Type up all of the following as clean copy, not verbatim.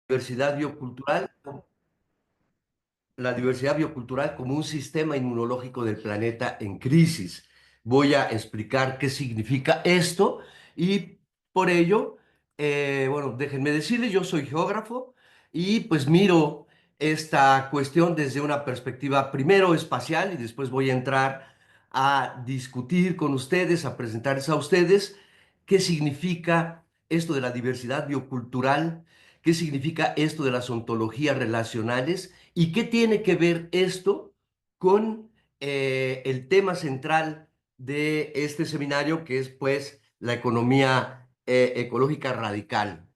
diversidad biocultural, la diversidad biocultural como un sistema inmunológico del planeta en crisis. Voy a explicar qué significa esto y por ello, bueno, déjenme decirles, yo soy geógrafo y pues miro esta cuestión desde una perspectiva primero espacial y después voy a entrar a discutir con ustedes, a presentarles a ustedes qué significa esto de la diversidad biocultural, qué significa esto de las ontologías relacionales y qué tiene que ver esto con el tema central de este seminario, que es pues la economía ecológica radical.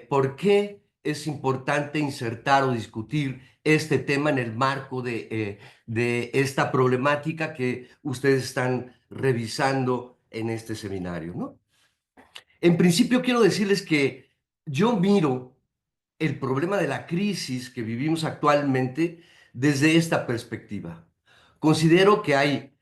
¿Por qué es importante insertar o discutir este tema en el marco de esta problemática que ustedes están revisando en este seminario, ¿no? En principio quiero decirles que yo miro el problema de la crisis que vivimos actualmente desde esta perspectiva. Considero que hay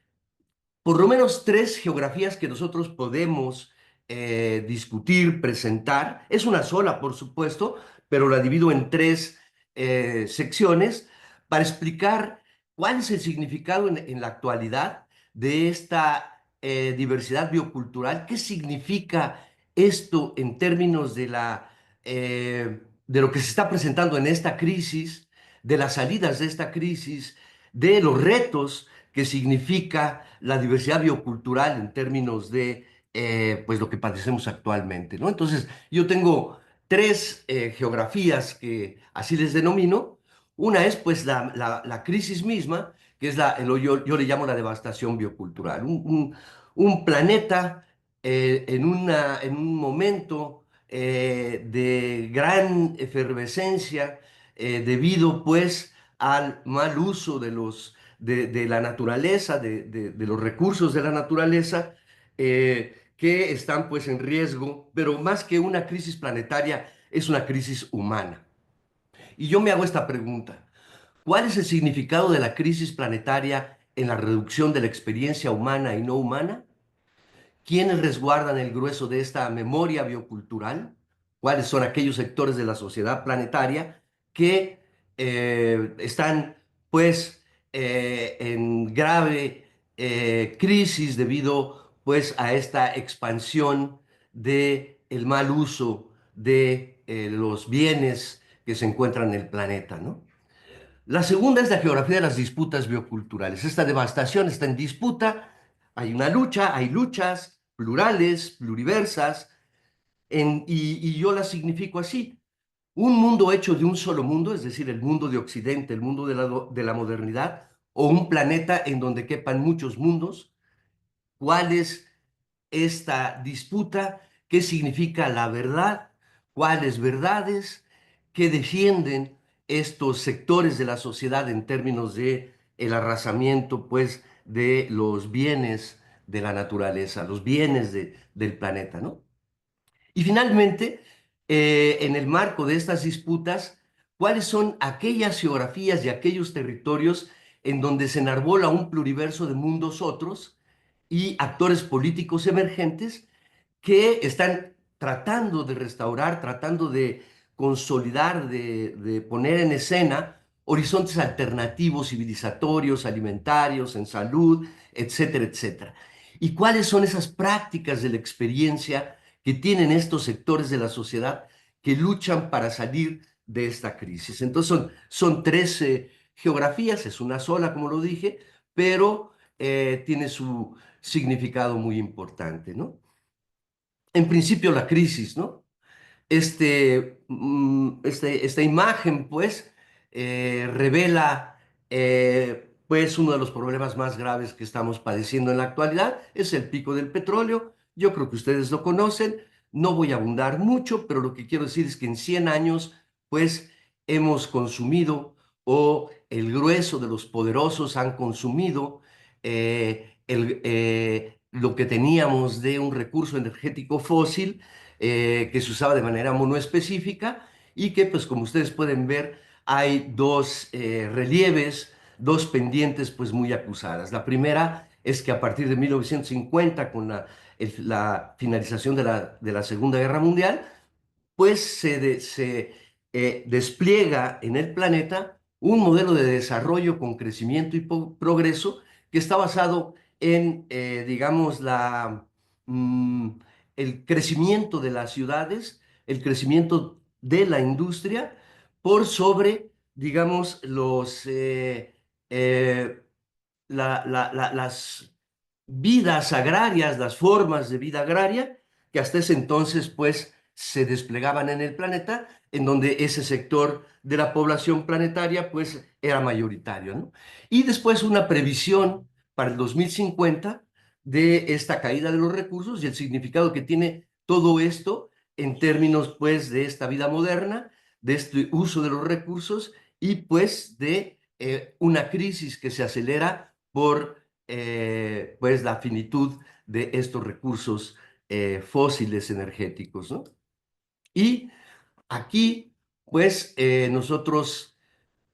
por lo menos tres geografías que nosotros podemos discutir, presentar. Es una sola, por supuesto, pero la divido en tres secciones para explicar cuál es el significado en la actualidad de esta diversidad biocultural, qué significa esto en términos de lo que se está presentando en esta crisis, de las salidas de esta crisis, de los retos que significa la diversidad biocultural en términos de pues lo que padecemos actualmente, ¿no? Entonces, yo tengo tres geografías que así les denomino. Una es pues la crisis misma, que es yo le llamo la devastación biocultural. Un planeta en un momento de gran efervescencia debido pues al mal uso de la naturaleza, de los recursos de la naturaleza, que están pues en riesgo, pero más que una crisis planetaria, es una crisis humana. Y yo me hago esta pregunta: ¿cuál es el significado de la crisis planetaria en la reducción de la experiencia humana y no humana? ¿Quiénes resguardan el grueso de esta memoria biocultural? ¿Cuáles son aquellos sectores de la sociedad planetaria que están, pues, en grave crisis debido, pues, a esta expansión de el mal uso de los bienes que se encuentran en el planeta, ¿no? La segunda es la geografía de las disputas bioculturales. Esta devastación está en disputa, hay una lucha, hay luchas plurales, pluriversas, y yo las significo así. Un mundo hecho de un solo mundo, es decir, el mundo de Occidente, el mundo de la modernidad, o un planeta en donde quepan muchos mundos. ¿Cuál es esta disputa? ¿Qué significa la verdad? ¿Cuáles verdades? ¿Qué defienden estos sectores de la sociedad en términos de el arrasamiento, pues, de los bienes de la naturaleza, los bienes del planeta, ¿no? Y finalmente, en el marco de estas disputas, ¿cuáles son aquellas geografías y aquellos territorios en donde se enarbola un pluriverso de mundos otros y actores políticos emergentes que están tratando de restaurar, tratando de consolidar, de poner en escena horizontes alternativos, civilizatorios, alimentarios, en salud, etcétera, etcétera? ¿Y cuáles son esas prácticas de la experiencia que tienen estos sectores de la sociedad que luchan para salir de esta crisis? Entonces son tres geografías, es una sola, como lo dije, pero tiene su significado muy importante, ¿no? En principio la crisis, ¿no? Esta imagen, pues, revela, pues, uno de los problemas más graves que estamos padeciendo en la actualidad, es el pico del petróleo. Yo creo que ustedes lo conocen, no voy a abundar mucho, pero lo que quiero decir es que en 100 años, pues, hemos consumido, o el grueso de los poderosos han consumido, lo que teníamos de un recurso energético fósil que se usaba de manera monoespecífica y que, pues como ustedes pueden ver, hay dos relieves, dos pendientes pues muy acusadas. La primera es que a partir de 1950, con la finalización de la Segunda Guerra Mundial, pues se despliega en el planeta un modelo de desarrollo con crecimiento y progreso que está basado en, digamos, mm, el crecimiento de las ciudades, el crecimiento de la industria por sobre, digamos, eh, las vidas agrarias, las formas de vida agraria que hasta ese entonces pues se desplegaban en el planeta, en donde ese sector de la población planetaria pues era mayoritario, ¿no? Y después una previsión para el 2050 de esta caída de los recursos y el significado que tiene todo esto en términos pues de esta vida moderna, de este uso de los recursos y pues de una crisis que se acelera por pues la finitud de estos recursos fósiles energéticos, ¿no? Y aquí, pues, nosotros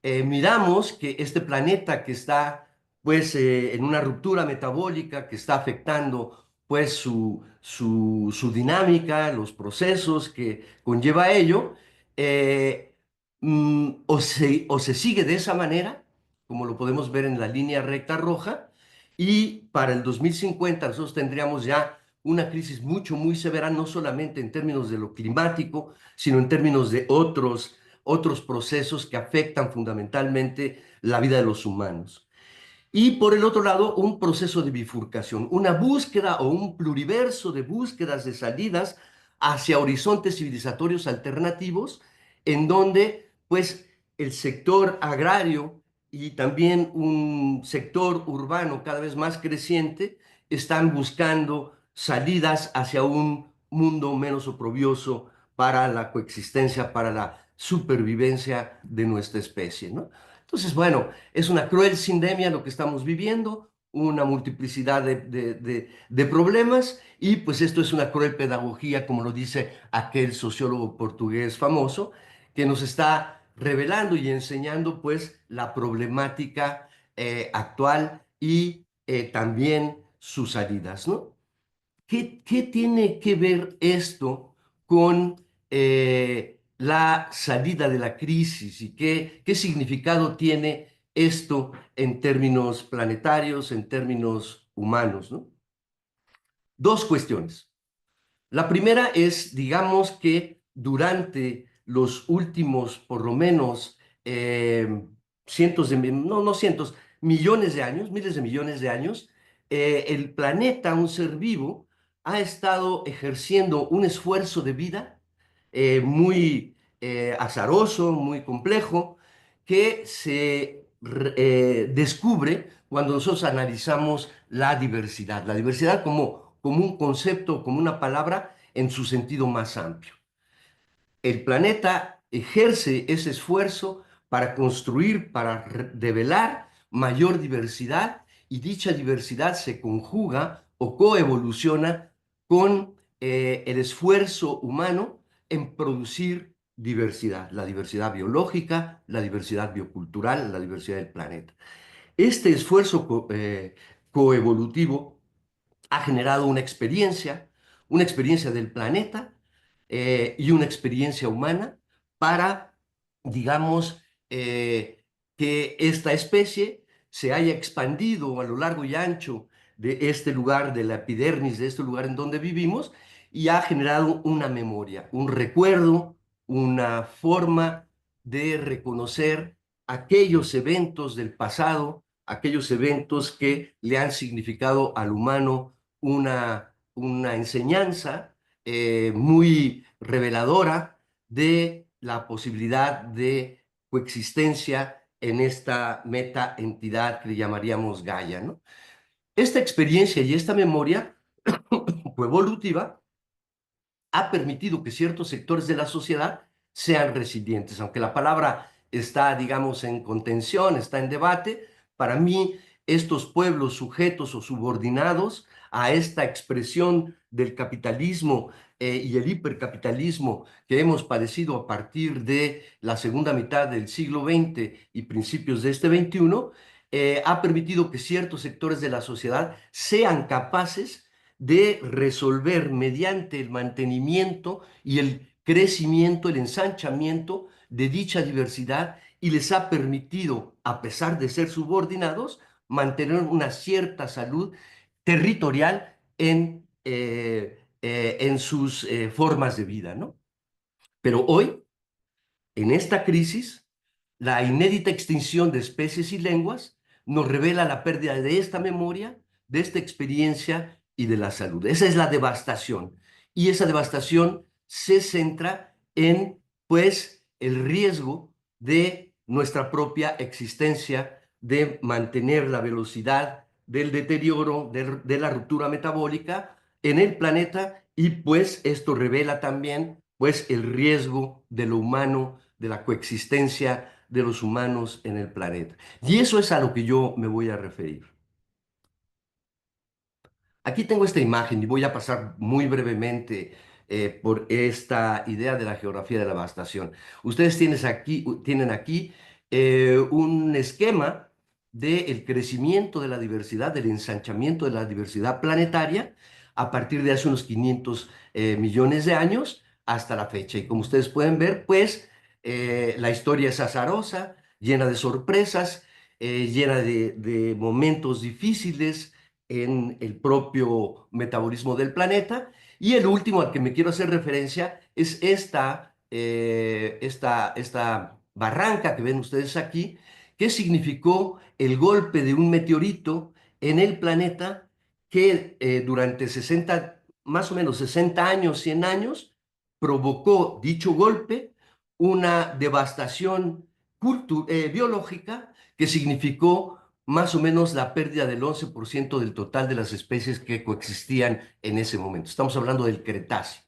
miramos que este planeta que está, pues, en una ruptura metabólica que está afectando, pues, su dinámica, los procesos que conlleva ello, eh, o se sigue de esa manera, como lo podemos ver en la línea recta roja, y para el 2050 nosotros tendríamos ya una crisis muy severa, no solamente en términos de lo climático, sino en términos de otros procesos que afectan fundamentalmente la vida de los humanos. Y por el otro lado, un proceso de bifurcación, una búsqueda o un pluriverso de búsquedas de salidas hacia horizontes civilizatorios alternativos, en donde pues el sector agrario y también un sector urbano cada vez más creciente están buscando salidas hacia un mundo menos oprobioso para la coexistencia, para la supervivencia de nuestra especie, ¿no? Entonces, bueno, es una cruel sindemia lo que estamos viviendo, una multiplicidad de problemas y pues esto es una cruel pedagogía, como lo dice aquel sociólogo portugués famoso, que nos está revelando y enseñando pues la problemática actual y también sus salidas, ¿no? ¿Qué tiene que ver esto con la salida de la crisis y qué significado tiene esto en términos planetarios, en términos humanos, ¿no? Dos cuestiones. La primera es, digamos que durante los últimos, por lo menos, cientos de, no cientos, millones de años, miles de millones de años, el planeta, un ser vivo, ha estado ejerciendo un esfuerzo de vida muy azaroso, muy complejo, que se descubre cuando nosotros analizamos la diversidad como un concepto, como una palabra en su sentido más amplio. El planeta ejerce ese esfuerzo para construir, para develar mayor diversidad y dicha diversidad se conjuga o coevoluciona con el esfuerzo humano en producir diversidad, la diversidad biológica, la diversidad biocultural, la diversidad del planeta. Este esfuerzo coevolutivo ha generado una experiencia del planeta y una experiencia humana para, digamos, que esta especie se haya expandido a lo largo y ancho de este lugar, de la epidermis, de este lugar en donde vivimos, y ha generado una memoria, un recuerdo, una forma de reconocer aquellos eventos del pasado, aquellos eventos que le han significado al humano una enseñanza muy reveladora de la posibilidad de coexistencia en esta meta entidad que le llamaríamos Gaia, ¿no? Esta experiencia y esta memoria coevolutiva ha permitido que ciertos sectores de la sociedad sean resilientes. Aunque la palabra está, digamos, en contención, está en debate, para mí estos pueblos sujetos o subordinados a esta expresión del capitalismo y el hipercapitalismo que hemos padecido a partir de la segunda mitad del siglo XX y principios de este XXI, ha permitido que ciertos sectores de la sociedad sean capaces de resolver mediante el mantenimiento y el crecimiento, el ensanchamiento de dicha diversidad y les ha permitido, a pesar de ser subordinados, mantener una cierta salud territorial en sus formas de vida, ¿no? Pero hoy, en esta crisis, la inédita extinción de especies y lenguas nos revela la pérdida de esta memoria, de esta experiencia y de la salud. Esa es la devastación. Y esa devastación se centra en, pues, el riesgo de nuestra propia existencia, de mantener la velocidad del deterioro, de la ruptura metabólica en el planeta y pues esto revela también pues el riesgo de lo humano, de la coexistencia de los humanos en el planeta. Y eso es a lo que yo me voy a referir. Aquí tengo esta imagen y voy a pasar muy brevemente por esta idea de la geografía de la devastación. Ustedes tienen aquí un esquema del crecimiento de la diversidad, del ensanchamiento de la diversidad planetaria a partir de hace unos 500 millones de años hasta la fecha. Y como ustedes pueden ver, pues la historia es azarosa, llena de sorpresas, llena de momentos difíciles en el propio metabolismo del planeta. Y el último al que me quiero hacer referencia es esta barranca que ven ustedes aquí, que significó el golpe de un meteorito en el planeta que durante 60, más o menos 60 años, 100 años, provocó dicho golpe una devastación biológica que significó más o menos la pérdida del 11% del total de las especies que coexistían en ese momento. Estamos hablando del Cretácico.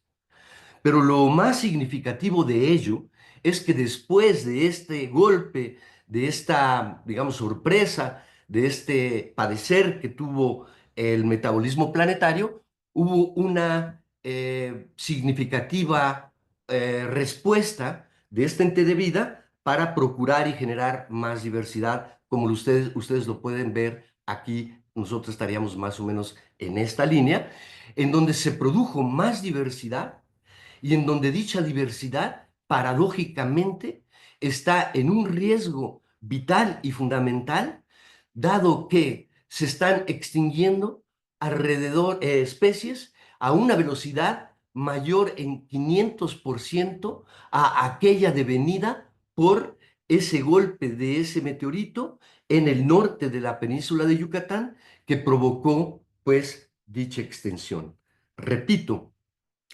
Pero lo más significativo de ello es que después de este golpe, de esta, digamos, sorpresa, de este padecer que tuvo el metabolismo planetario, hubo una significativa respuesta de este ente de vida para procurar y generar más diversidad. Como ustedes lo pueden ver aquí, nosotros estaríamos más o menos en esta línea, en donde se produjo más diversidad y en donde dicha diversidad, paradójicamente, está en un riesgo vital y fundamental, dado que se están extinguiendo alrededor especies a una velocidad mayor en 500% a aquella devenida por ese golpe de ese meteorito en el norte de la península de Yucatán que provocó pues dicha extensión. Repito,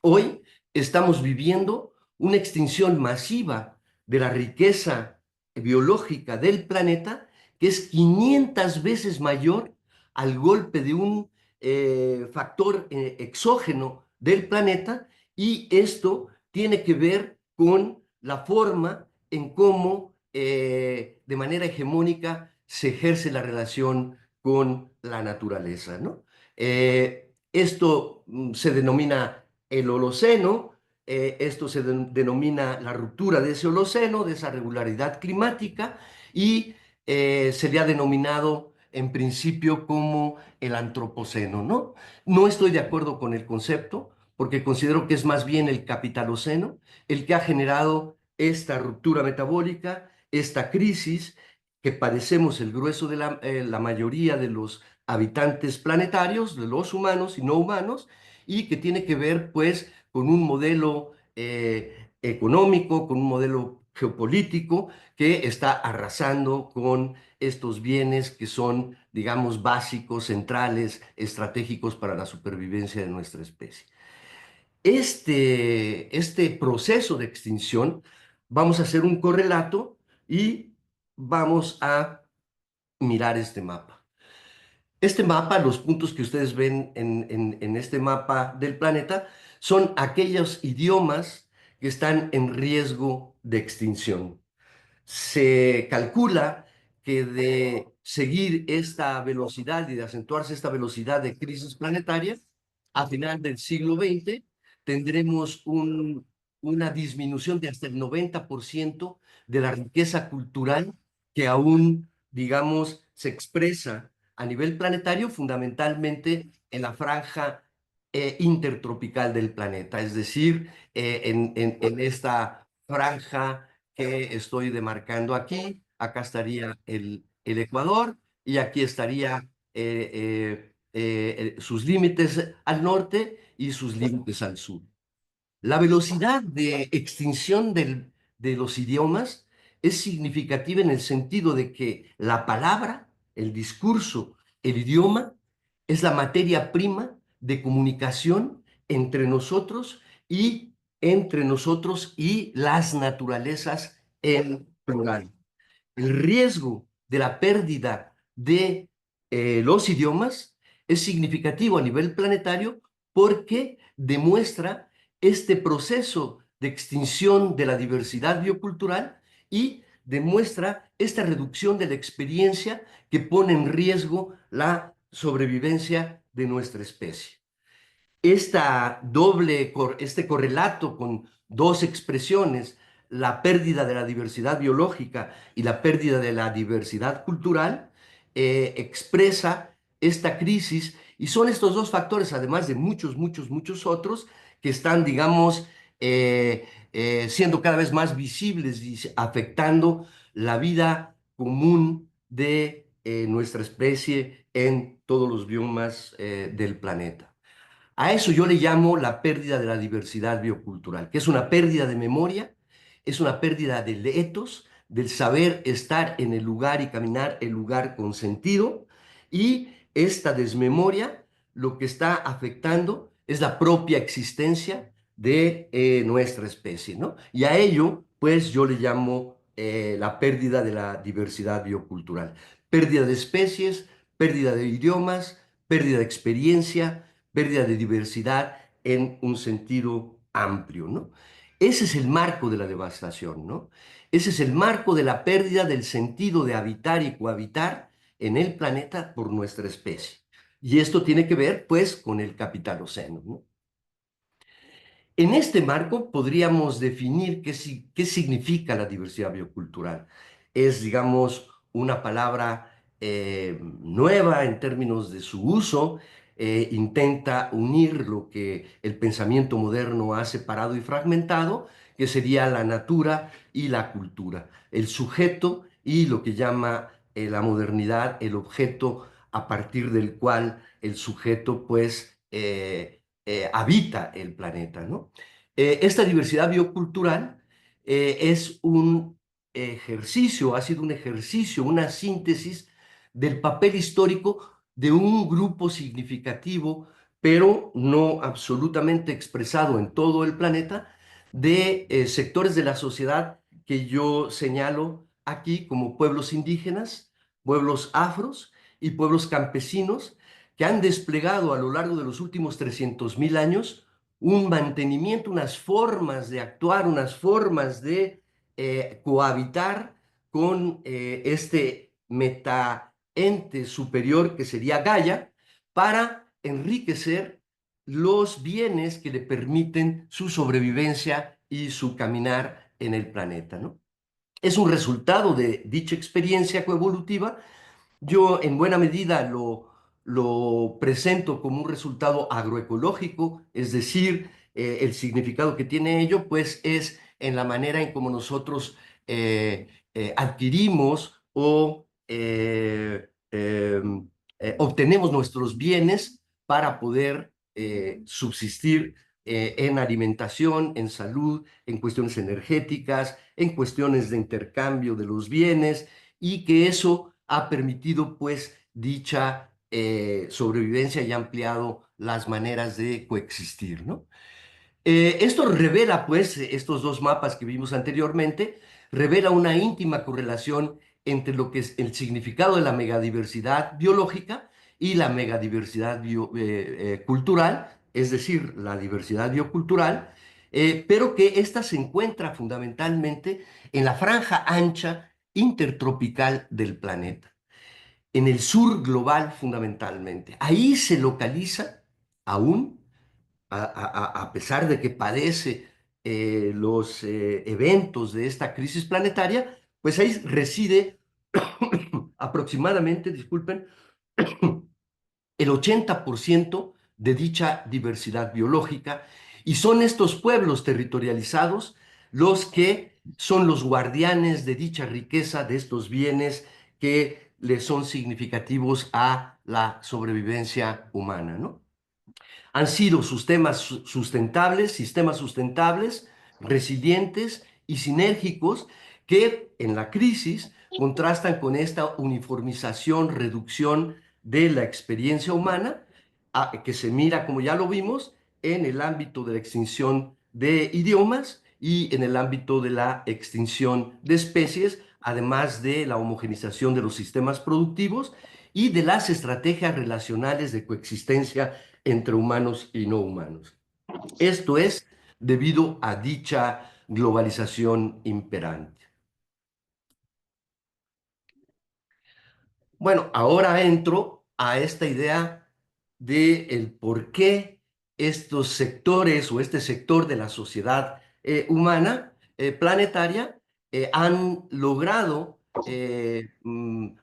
hoy estamos viviendo una extinción masiva de la riqueza biológica del planeta que es 500 veces mayor al golpe de un factor exógeno del planeta y esto tiene que ver con la forma en cómo de manera hegemónica se ejerce la relación con la naturaleza, ¿no? Esto se denomina el Holoceno. Esto se denomina la ruptura de ese Holoceno, de esa regularidad climática, y se le ha denominado en principio como el Antropoceno, ¿no? No estoy de acuerdo con el concepto, porque considero que es más bien el Capitaloceno el que ha generado esta ruptura metabólica, esta crisis que padecemos el grueso de la mayoría de los habitantes planetarios, de los humanos y no humanos, y que tiene que ver pues con un modelo económico, con un modelo geopolítico que está arrasando con estos bienes que son, digamos, básicos, centrales, estratégicos para la supervivencia de nuestra especie. Este proceso de extinción, vamos a hacer un correlato y vamos a mirar este mapa. Este mapa, los puntos que ustedes ven en este mapa del planeta, son aquellos idiomas que están en riesgo de extinción. Se calcula que de seguir esta velocidad y de acentuarse esta velocidad de crisis planetaria, a final del siglo XX tendremos una disminución de hasta el 90% de la riqueza cultural que aún, digamos, se expresa a nivel planetario, fundamentalmente en la franja intertropical del planeta, es decir, en esta franja que estoy demarcando aquí, acá estaría el Ecuador y aquí estaría sus límites al norte y sus límites al sur. La velocidad de extinción de los idiomas es significativa en el sentido de que la palabra, el discurso, el idioma es la materia prima de comunicación entre nosotros y entre nosotros y las naturalezas en plural. El riesgo de la pérdida de los idiomas es significativo a nivel planetario porque demuestra este proceso de extinción de la diversidad biocultural y demuestra esta reducción de la experiencia que pone en riesgo la sobrevivencia de nuestra especie. Este correlato con dos expresiones, la pérdida de la diversidad biológica y la pérdida de la diversidad cultural, expresa esta crisis y son estos dos factores, además de muchos, muchos, muchos otros, que están, digamos, siendo cada vez más visibles y afectando la vida común de nuestra especie en todos los biomas del planeta. A eso yo le llamo la pérdida de la diversidad biocultural, que es una pérdida de memoria, es una pérdida del etos, del saber estar en el lugar y caminar el lugar con sentido, y esta desmemoria lo que está afectando es la propia existencia de nuestra especie, ¿no? Y a ello, pues yo le llamo la pérdida de la diversidad biocultural. Pérdida de especies, pérdida de idiomas, pérdida de experiencia, pérdida de diversidad en un sentido amplio, ¿no? Ese es el marco de la devastación, ¿no? Ese es el marco de la pérdida del sentido de habitar y cohabitar en el planeta por nuestra especie. Y esto tiene que ver, pues, con el capitaloceno, ¿no? En este marco podríamos definir qué significa la diversidad biocultural. Es, digamos, una palabra nueva en términos de su uso, intenta unir lo que el pensamiento moderno ha separado y fragmentado, que sería la natura y la cultura, el sujeto y lo que llama la modernidad, el objeto a partir del cual el sujeto, pues, habita el planeta, ¿no? Esta diversidad biocultural es un ejercicio, ha sido un ejercicio, una síntesis del papel histórico de un grupo significativo, pero no absolutamente expresado en todo el planeta, de sectores de la sociedad que yo señalo aquí como pueblos indígenas, pueblos afros y pueblos campesinos que han desplegado a lo largo de los últimos 300.000 años un mantenimiento, unas formas de actuar, unas formas de cohabitar con este metaente superior que sería Gaia para enriquecer los bienes que le permiten su sobrevivencia y su caminar en el planeta, ¿no? Es un resultado de dicha experiencia coevolutiva. Yo en buena medida lo presento como un resultado agroecológico, es decir, el significado que tiene ello, pues es en la manera en cómo nosotros adquirimos o obtenemos nuestros bienes para poder subsistir en alimentación, en salud, en cuestiones energéticas, en cuestiones de intercambio de los bienes y que eso ha permitido pues dicha sobrevivencia y ha ampliado las maneras de coexistir, ¿no? Esto revela, pues, estos dos mapas que vimos anteriormente, revela una íntima correlación entre lo que es el significado de la megadiversidad biológica y la megadiversidad cultural, es decir, la diversidad biocultural, pero que ésta se encuentra fundamentalmente en la franja ancha intertropical del planeta, en el sur global fundamentalmente. Ahí se localiza aún a pesar de que padece los eventos de esta crisis planetaria, pues ahí reside aproximadamente, disculpen, el 80% de dicha diversidad biológica, y son estos pueblos territorializados los que son los guardianes de dicha riqueza, de estos bienes que le son significativos a la sobrevivencia humana, ¿no? Han sido sistemas sustentables, resilientes y sinérgicos que en la crisis contrastan con esta uniformización, reducción de la experiencia humana, que se mira, como ya lo vimos, en el ámbito de la extinción de idiomas y en el ámbito de la extinción de especies, además de la homogenización de los sistemas productivos y de las estrategias relacionales de coexistencia entre humanos y no humanos. Esto es debido a dicha globalización imperante. Bueno, ahora entro a esta idea de el por qué estos sectores o este sector de la sociedad humana planetaria han logrado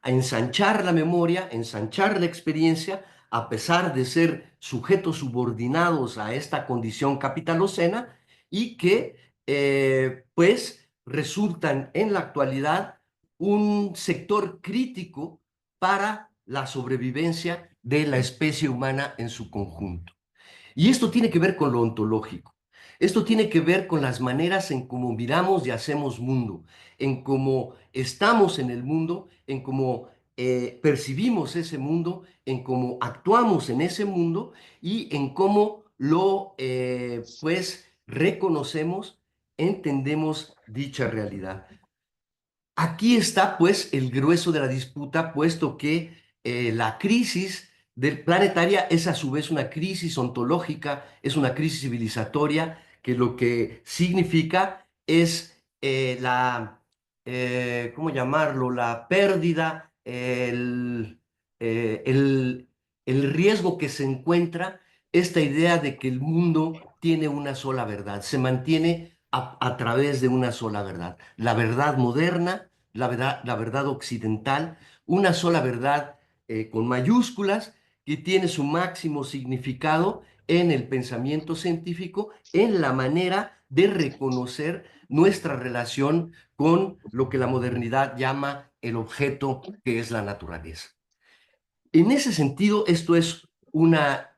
ensanchar la memoria, ensanchar la experiencia, a pesar de ser sujetos subordinados a esta condición capitalocena y que pues resultan en la actualidad un sector crítico para la sobrevivencia de la especie humana en su conjunto. Y esto tiene que ver con lo ontológico. Esto tiene que ver con las maneras en cómo miramos y hacemos mundo, en cómo estamos en el mundo, en cómo percibimos ese mundo, en cómo actuamos en ese mundo y en cómo lo, pues, reconocemos, entendemos dicha realidad. Aquí está, pues, el grueso de la disputa, puesto que la crisis del planetaria es a su vez una crisis ontológica, es una crisis civilizatoria, que lo que significa es ¿cómo llamarlo? La pérdida, el riesgo que se encuentra, esta idea de que el mundo tiene una sola verdad, se mantiene a través de una sola verdad, la verdad moderna, la verdad occidental, una sola verdad con mayúsculas que tiene su máximo significado en el pensamiento científico, en la manera de reconocer nuestra relación con lo que la modernidad llama el objeto que es la naturaleza. En ese sentido, esto es una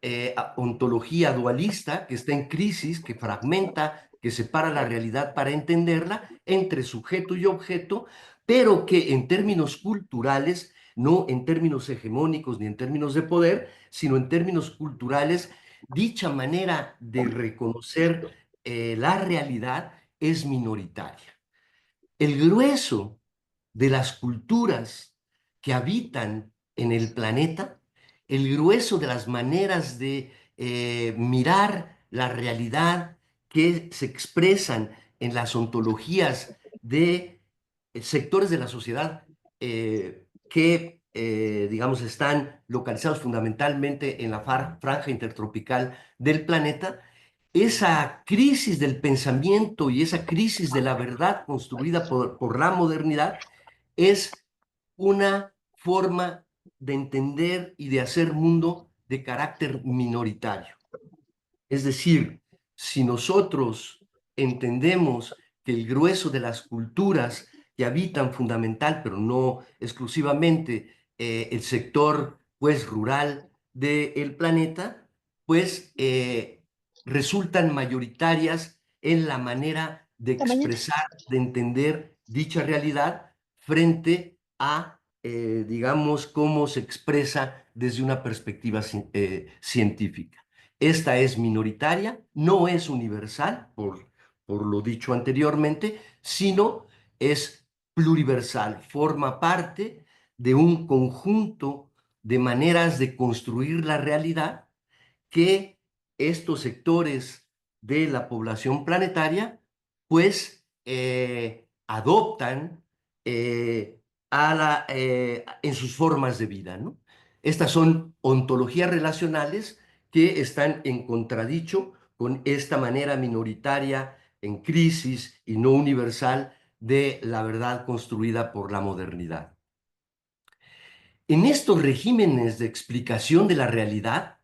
ontología dualista que está en crisis, que fragmenta, que separa la realidad para entenderla entre sujeto y objeto, pero que en términos culturales, no en términos hegemónicos ni en términos de poder, sino en términos culturales, dicha manera de reconocer la realidad es minoritaria. El grueso de las culturas que habitan en el planeta, el grueso de las maneras de mirar la realidad que se expresan en las ontologías de sectores de la sociedad que, digamos, están localizados fundamentalmente en la franja intertropical del planeta, esa crisis del pensamiento y esa crisis de la verdad construida por la modernidad es una forma de entender y de hacer mundo de carácter minoritario. Es decir, si nosotros entendemos que el grueso de las culturas que habitan fundamental, pero no exclusivamente, el sector pues rural del planeta, pues resultan mayoritarias en la manera de expresar, de entender dicha realidad frente a, digamos, cómo se expresa desde una perspectiva científica. Esta es minoritaria, no es universal, por lo dicho anteriormente, sino es pluriversal, forma parte de un conjunto de maneras de construir la realidad que estos sectores de la población planetaria, pues, adoptan en sus formas de vida, ¿no? Estas son ontologías relacionales que están en contradicho con esta manera minoritaria, en crisis y no universal de la verdad construida por la modernidad. En estos regímenes de explicación de la realidad,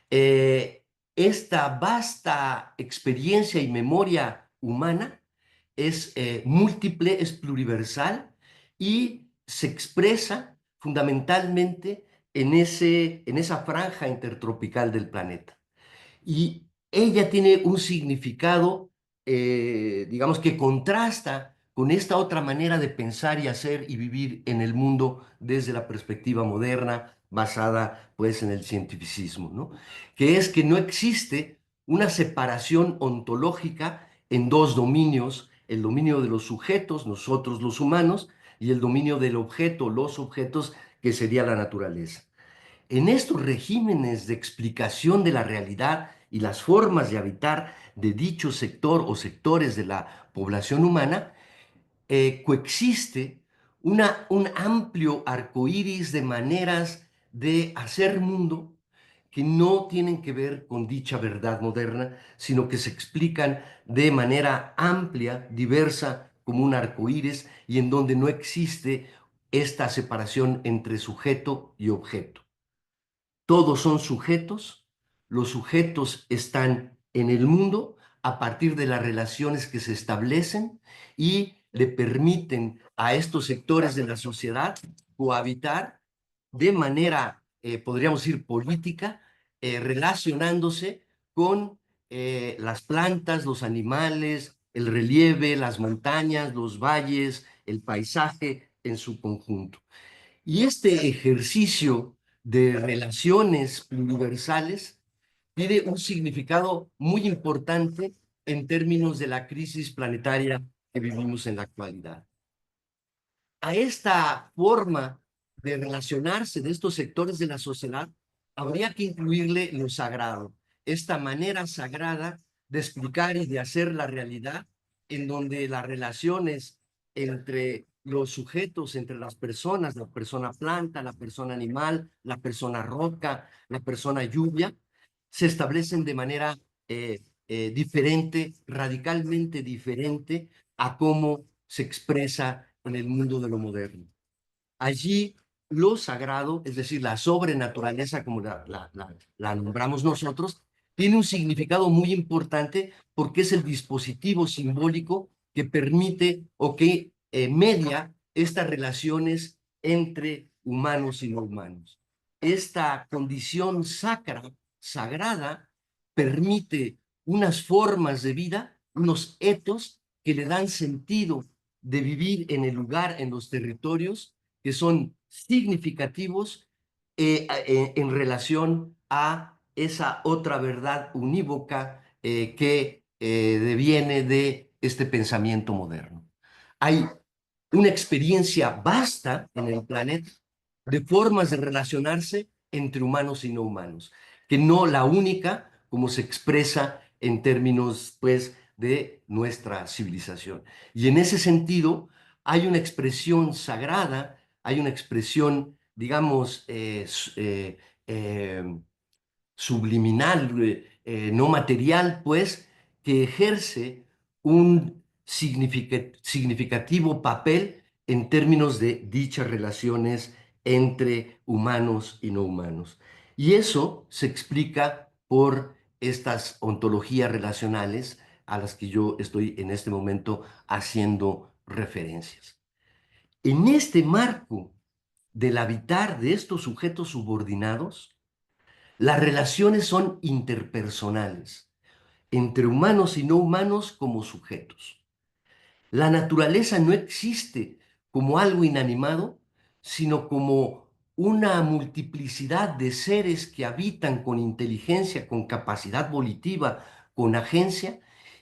eh, esta vasta experiencia y memoria humana es múltiple, es pluriversal y se expresa fundamentalmente en esa franja intertropical del planeta. Y ella tiene un significado, digamos, que contrasta con esta otra manera de pensar y hacer y vivir en el mundo desde la perspectiva moderna, basada pues en el cientificismo, ¿no? Que es que no existe una separación ontológica en dos dominios, el dominio de los sujetos, nosotros los humanos, y el dominio del objeto, los objetos, que sería la naturaleza. En estos regímenes de explicación de la realidad y las formas de habitar de dicho sector o sectores de la población humana, coexiste un amplio arco iris de maneras de hacer mundo que no tienen que ver con dicha verdad moderna, sino que se explican de manera amplia, diversa, como un arco iris, y en donde no existe esta separación entre sujeto y objeto. Todos son sujetos, los sujetos están en el mundo a partir de las relaciones que se establecen y le permiten a estos sectores de la sociedad cohabitar de manera, podríamos decir, política, relacionándose con las plantas, los animales, el relieve, las montañas, los valles, el paisaje en su conjunto. Y este ejercicio de relaciones universales tiene un significado muy importante en términos de la crisis planetaria que vivimos en la actualidad. A esta forma de relacionarse de estos sectores de la sociedad habría que incluirle lo sagrado, esta manera sagrada de explicar y de hacer la realidad en donde las relaciones entre los sujetos, entre las personas, la persona planta, la persona animal, la persona roca, la persona lluvia, se establecen de manera diferente, radicalmente diferente a cómo se expresa en el mundo de lo moderno. Allí lo sagrado, es decir, la sobrenaturaleza, como la nombramos nosotros, tiene un significado muy importante porque es el dispositivo simbólico que permite o que media estas relaciones entre humanos y no humanos. Esta condición sacra, sagrada, permite unas formas de vida, unos etos que le dan sentido de vivir en el lugar, en los territorios, que son significativos en relación a esa otra verdad unívoca que deviene de este pensamiento moderno. Hay una experiencia vasta en el planeta de formas de relacionarse entre humanos y no humanos, que no la única como se expresa en términos, pues, de nuestra civilización. Y en ese sentido, hay una expresión sagrada, hay una expresión, digamos, subliminal, no material, pues, que ejerce un significativo papel en términos de dichas relaciones entre humanos y no humanos. Y eso se explica por estas ontologías relacionales a las que yo estoy en este momento haciendo referencias. En este marco del habitar de estos sujetos subordinados, las relaciones son interpersonales, entre humanos y no humanos como sujetos. La naturaleza no existe como algo inanimado, sino como una multiplicidad de seres que habitan con inteligencia, con capacidad volitiva, con agencia,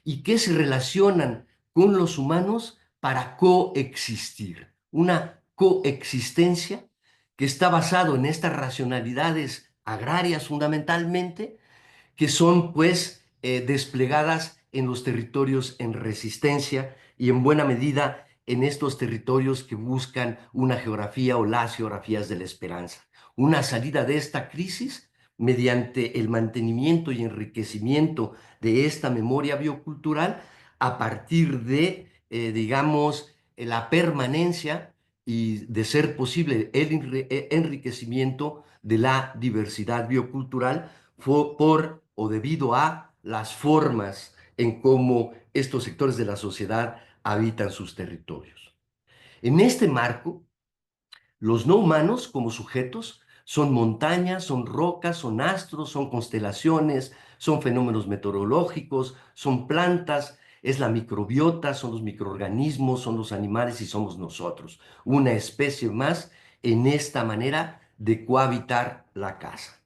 y que se relacionan con los humanos para coexistir. Una coexistencia que está basado en estas racionalidades agrarias fundamentalmente, que son pues desplegadas en los territorios en resistencia y en buena medida en estos territorios que buscan una geografía o las geografías de la esperanza. Una salida de esta crisis mediante el mantenimiento y enriquecimiento de esta memoria biocultural a partir de, digamos, la permanencia y de ser posible el enriquecimiento de la diversidad biocultural por o debido a las formas en cómo estos sectores de la sociedad habitan sus territorios. En este marco, los no humanos como sujetos son montañas, son rocas, son astros, son constelaciones, son fenómenos meteorológicos, son plantas, es la microbiota, son los microorganismos, son los animales y somos nosotros, una especie más en esta manera de cohabitar la casa.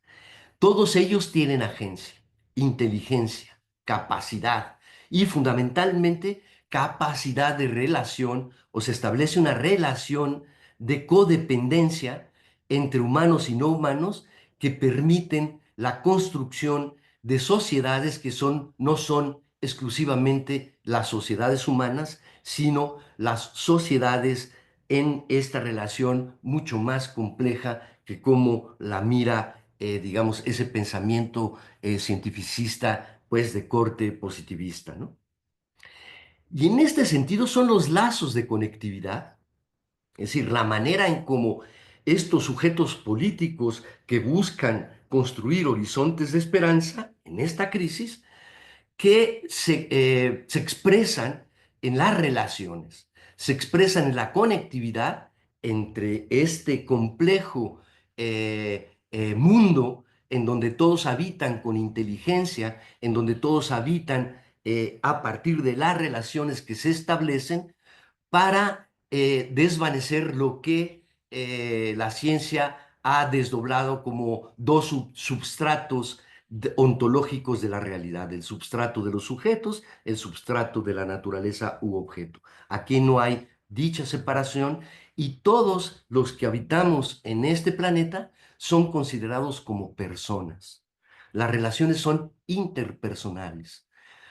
Todos ellos tienen agencia, inteligencia, capacidad y fundamentalmente capacidad de relación, o se establece una relación de codependencia entre humanos y no humanos que permiten la construcción de sociedades que no son exclusivamente las sociedades humanas, sino las sociedades en esta relación mucho más compleja que como la mira, digamos, ese pensamiento cientificista, pues de corte positivista, ¿no? Y en este sentido son los lazos de conectividad, es decir, la manera en cómo estos sujetos políticos que buscan construir horizontes de esperanza en esta crisis que se expresan en las relaciones, se expresan en la conectividad entre este complejo mundo en donde todos habitan con inteligencia, en donde todos habitan a partir de las relaciones que se establecen para desvanecer lo que la ciencia ha desdoblado como dos substratos ontológicos de la realidad, el substrato de los sujetos, el substrato de la naturaleza u objeto. Aquí no hay dicha separación y todos los que habitamos en este planeta son considerados como personas. Las relaciones son interpersonales.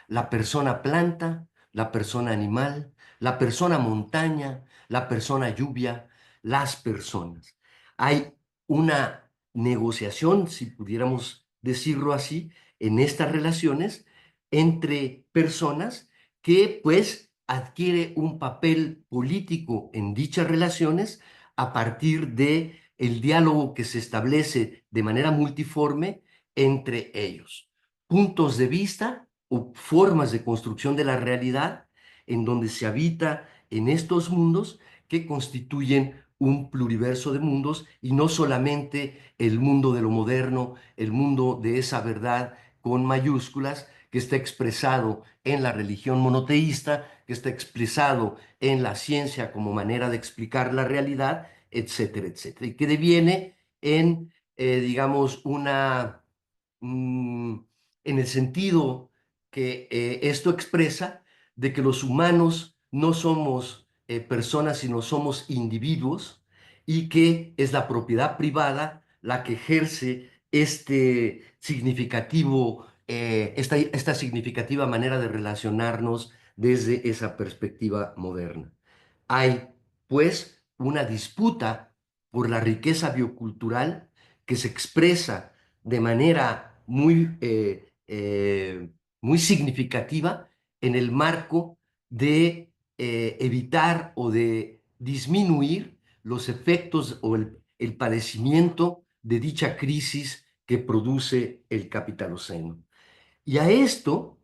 La persona planta, la persona animal, la persona montaña, la persona lluvia, las personas. Hay una negociación, si pudiéramos decirlo así, en estas relaciones entre personas que pues adquiere un papel político en dichas relaciones a partir de el diálogo que se establece de manera multiforme entre ellos. Puntos de vista o formas de construcción de la realidad en donde se habita en estos mundos que constituyen un pluriverso de mundos y no solamente el mundo de lo moderno, el mundo de esa verdad con mayúsculas que está expresado en la religión monoteísta, que está expresado en la ciencia como manera de explicar la realidad, etcétera, etcétera, y que deviene en, digamos, mm, en el sentido que esto expresa de que los humanos no somos personas, sino somos individuos y que es la propiedad privada la que ejerce este significativo, esta significativa manera de relacionarnos desde esa perspectiva moderna. Hay, pues, una disputa por la riqueza biocultural que se expresa de manera muy significativa en el marco de evitar o de disminuir los efectos o el padecimiento de dicha crisis que produce el capitaloceno. Y a esto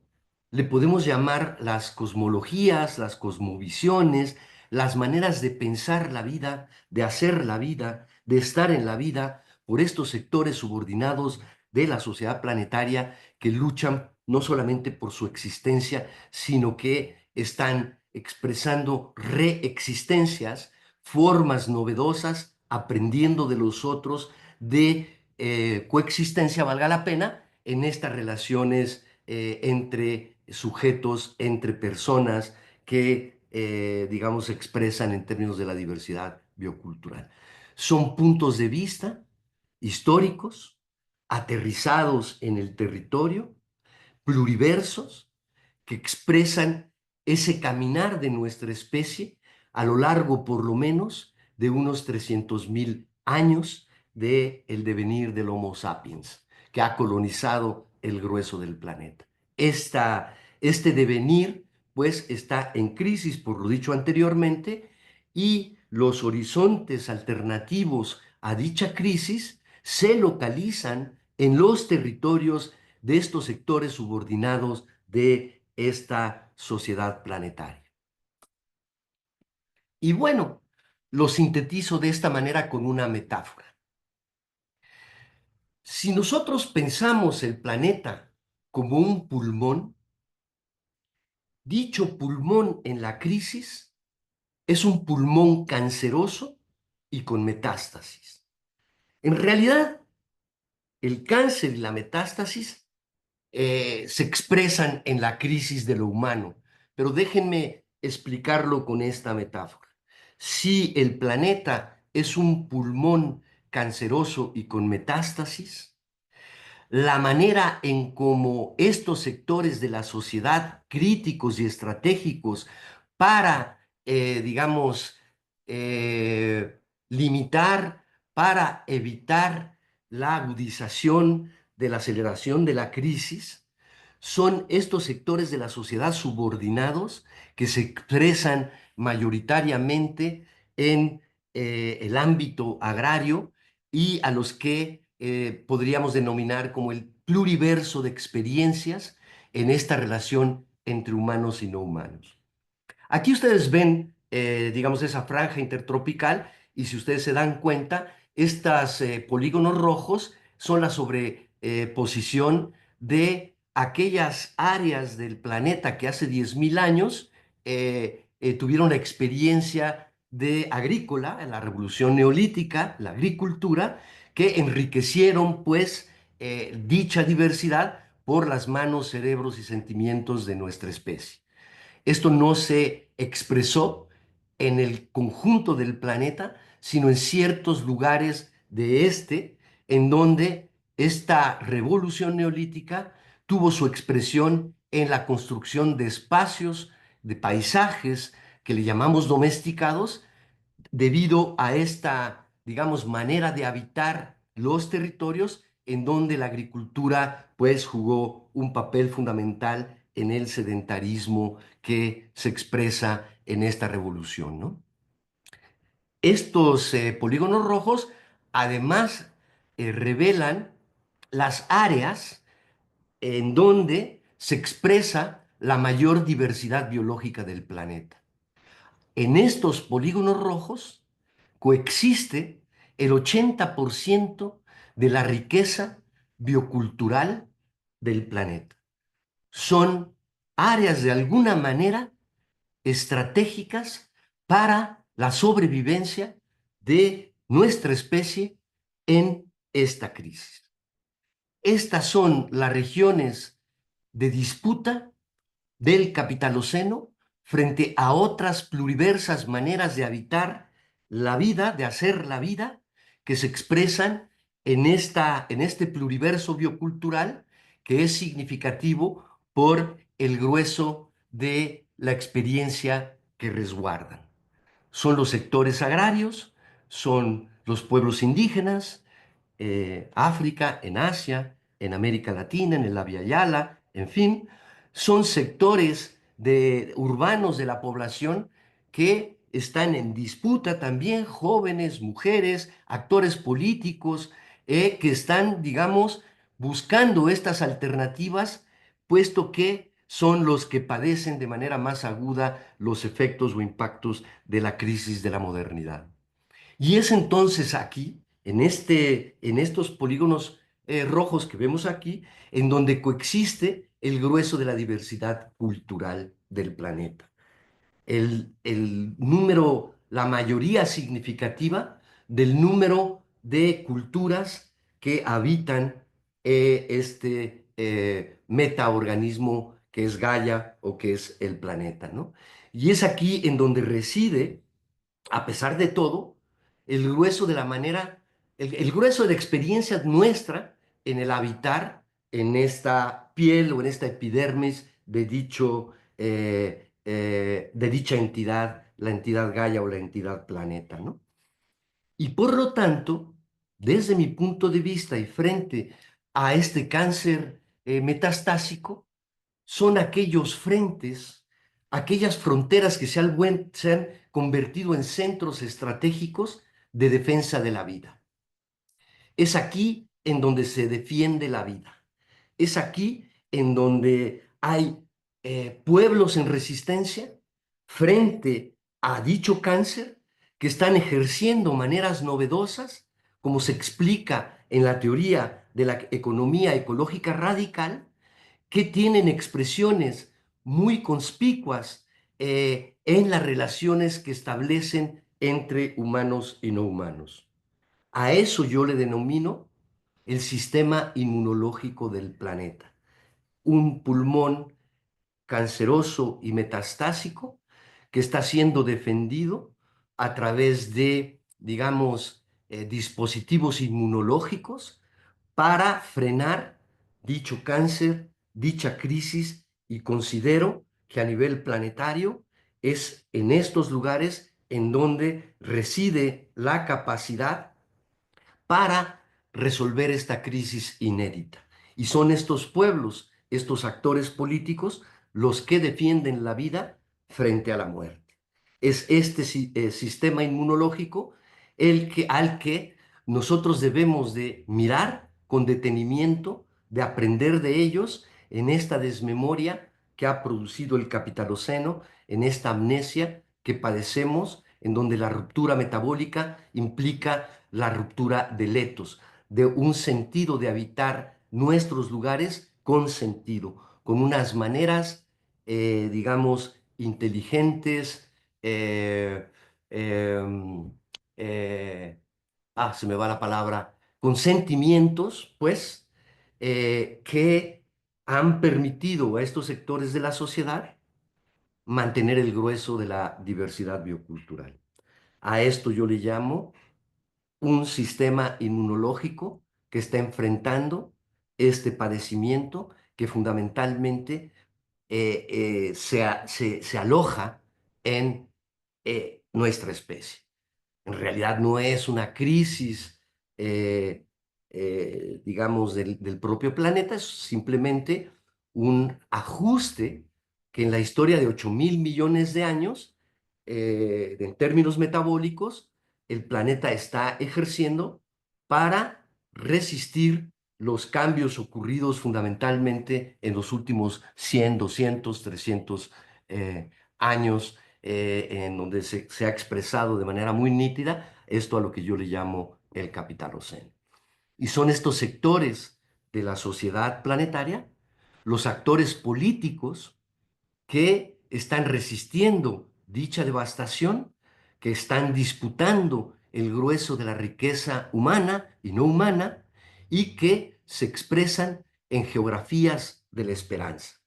le podemos llamar las cosmologías, las cosmovisiones, las maneras de pensar la vida, de hacer la vida, de estar en la vida por estos sectores subordinados de la sociedad planetaria que luchan no solamente por su existencia, sino que están expresando reexistencias, formas novedosas, aprendiendo de los otros, de coexistencia, valga la pena, en estas relaciones entre sujetos, entre personas que, digamos, se expresan en términos de la diversidad biocultural. Son puntos de vista históricos, aterrizados en el territorio, pluriversos, que expresan ese caminar de nuestra especie a lo largo, por lo menos, de unos 300.000 años del devenir del Homo sapiens, que ha colonizado el grueso del planeta. Este devenir, pues, está en crisis, por lo dicho anteriormente, y los horizontes alternativos a dicha crisis se localizan en los territorios de estos sectores subordinados de esta sociedad planetaria. Y bueno, lo sintetizo de esta manera con una metáfora. Si nosotros pensamos el planeta como un pulmón, dicho pulmón en la crisis es un pulmón canceroso y con metástasis. En realidad, el cáncer y la metástasis se expresan en la crisis de lo humano, pero déjenme explicarlo con esta metáfora. Si el planeta es un pulmón canceroso y con metástasis, la manera en cómo estos sectores de la sociedad críticos y estratégicos para, digamos, eh, limitar, para evitar la agudización de la aceleración de la crisis, son estos sectores de la sociedad subordinados que se expresan mayoritariamente en el ámbito agrario y a los que podríamos denominar como el pluriverso de experiencias en esta relación entre humanos y no humanos. Aquí ustedes ven, digamos, esa franja intertropical y si ustedes se dan cuenta, estos polígonos rojos son la sobreposición de aquellas áreas del planeta que hace 10.000 años tuvieron la experiencia de agrícola, en la revolución neolítica, la agricultura, que enriquecieron pues dicha diversidad por las manos, cerebros y sentimientos de nuestra especie. Esto no se expresó en el conjunto del planeta, sino en ciertos lugares de este, en donde esta revolución neolítica tuvo su expresión en la construcción de espacios, de paisajes que le llamamos domesticados, debido a esta, digamos, manera de habitar los territorios en donde la agricultura pues jugó un papel fundamental en el sedentarismo que se expresa en esta revolución, ¿no? Estos polígonos rojos además revelan las áreas en donde se expresa la mayor diversidad biológica del planeta. En estos polígonos rojos coexiste el 80% de la riqueza biocultural del planeta. Son áreas de alguna manera estratégicas para la sobrevivencia de nuestra especie en esta crisis. Estas son las regiones de disputa del capitaloceno frente a otras pluriversas maneras de habitar la vida, de hacer la vida, que se expresan en este pluriverso biocultural que es significativo por el grueso de la experiencia que resguardan. Son los sectores agrarios, son los pueblos indígenas, África, en Asia, en América Latina, en el Abya Yala, en fin, son sectores urbanos de la población que están en disputa también, jóvenes, mujeres, actores políticos, que están, digamos, buscando estas alternativas, puesto que son los que padecen de manera más aguda los efectos o impactos de la crisis de la modernidad. Y es entonces aquí, en estos polígonos rojos que vemos aquí, en donde coexiste el grueso de la diversidad cultural del planeta. El número, la mayoría significativa del número de culturas que habitan este metaorganismo que es Gaia o que es el planeta, ¿no? Y es aquí en donde reside, a pesar de todo, el grueso de la manera, el grueso de la experiencia nuestra en el habitar en esta piel o en esta epidermis de dicha entidad, la entidad Gaia o la entidad planeta, ¿no? Y por lo tanto, desde mi punto de vista y frente a este cáncer metastásico, son aquellos frentes, aquellas fronteras que se han convertido en centros estratégicos de defensa de la vida. Es aquí en donde se defiende la vida. Es aquí en donde hay pueblos en resistencia frente a dicho cáncer que están ejerciendo maneras novedosas, como se explica en la teoría de la economía ecológica radical, que tienen expresiones muy conspicuas en las relaciones que establecen entre humanos y no humanos. A eso yo le denomino el sistema inmunológico del planeta, un pulmón canceroso y metastásico que está siendo defendido a través de, digamos, dispositivos inmunológicos para frenar dicho cáncer, dicha crisis, y considero que a nivel planetario es en estos lugares en donde reside la capacidad para resolver esta crisis inédita. Y son estos pueblos, estos actores políticos, los que defienden la vida frente a la muerte. Es este sistema inmunológico al que nosotros debemos de mirar con detenimiento, de aprender de ellos en esta desmemoria que ha producido el capitaloceno, en esta amnesia que padecemos, en donde la ruptura metabólica implica la ruptura del etos, de un sentido de habitar nuestros lugares con sentido, con unas maneras, digamos, inteligentes, eh, eh, eh, se me va la palabra, con sentimientos, pues, que han permitido a estos sectores de la sociedad mantener el grueso de la diversidad biocultural. A esto yo le llamo un sistema inmunológico que está enfrentando este padecimiento que fundamentalmente se aloja en nuestra especie. En realidad no es una crisis, eh, digamos, del propio planeta, es simplemente un ajuste que en la historia de 8.000 millones de años, en términos metabólicos, el planeta está ejerciendo para resistir los cambios ocurridos fundamentalmente en los últimos 100, 200, 300 años, en donde se ha expresado de manera muy nítida esto a lo que yo le llamo el capitaloceno. Y son estos sectores de la sociedad planetaria, los actores políticos que están resistiendo dicha devastación, que están disputando el grueso de la riqueza humana y no humana, y que se expresan en geografías de la esperanza.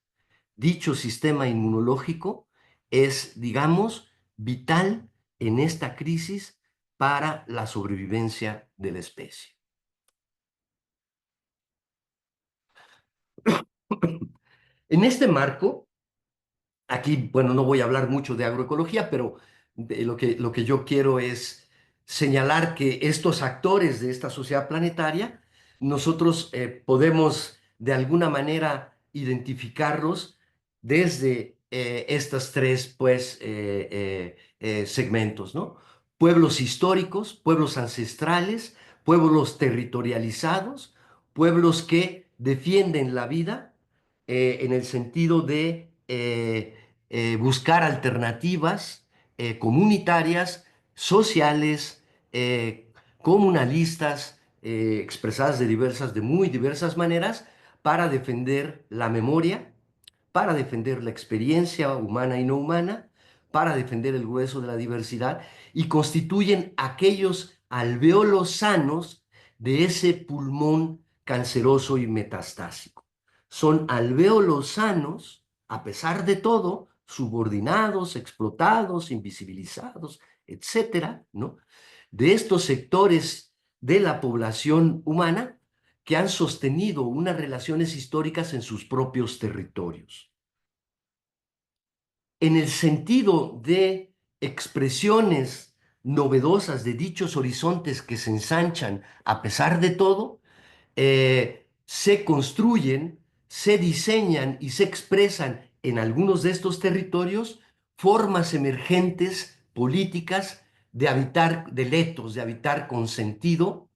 Dicho sistema inmunológico es, digamos, vital en esta crisis para la sobrevivencia de la especie. En este marco, aquí, bueno, no voy a hablar mucho de agroecología, pero lo que yo quiero es señalar que estos actores de esta sociedad planetaria, nosotros podemos de alguna manera identificarlos desde estas tres, pues, segmentos, ¿no? Pueblos históricos, pueblos ancestrales, pueblos territorializados, pueblos que defienden la vida en el sentido de buscar alternativas comunitarias, sociales, comunalistas, expresadas de muy diversas maneras, para defender la memoria, para defender la experiencia humana y no humana, para defender el grueso de la diversidad, y constituyen aquellos alvéolos sanos de ese pulmón canceroso y metastásico. Son alvéolos sanos, a pesar de todo, subordinados, explotados, invisibilizados, etcétera, ¿no? De estos sectores de la población humana que han sostenido unas relaciones históricas en sus propios territorios. En el sentido de expresiones novedosas de dichos horizontes que se ensanchan a pesar de todo, se construyen, se diseñan y se expresan en algunos de estos territorios formas emergentes políticas de habitar, de letos, de habitar con sentido,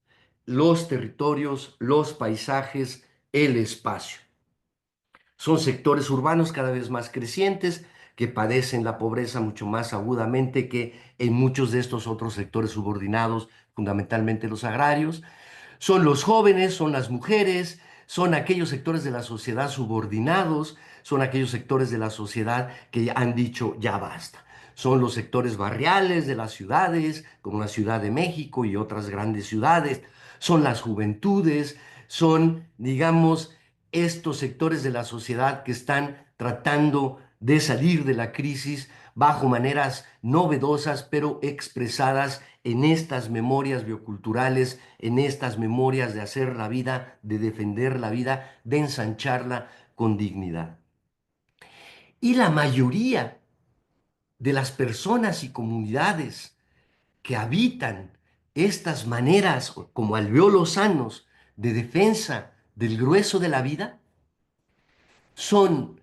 los territorios, los paisajes, el espacio. Son sectores urbanos cada vez más crecientes que padecen la pobreza mucho más agudamente que en muchos de estos otros sectores subordinados, fundamentalmente los agrarios. Son los jóvenes, son las mujeres, son aquellos sectores de la sociedad subordinados, son aquellos sectores de la sociedad que han dicho ya basta. Son los sectores barriales de las ciudades, como la Ciudad de México y otras grandes ciudades. Son las juventudes, son, digamos, estos sectores de la sociedad que están tratando de salir de la crisis bajo maneras novedosas, pero expresadas en estas memorias bioculturales, en estas memorias de hacer la vida, de defender la vida, de ensancharla con dignidad. Y la mayoría de las personas y comunidades que habitan estas maneras como alvéolos sanos de defensa del grueso de la vida son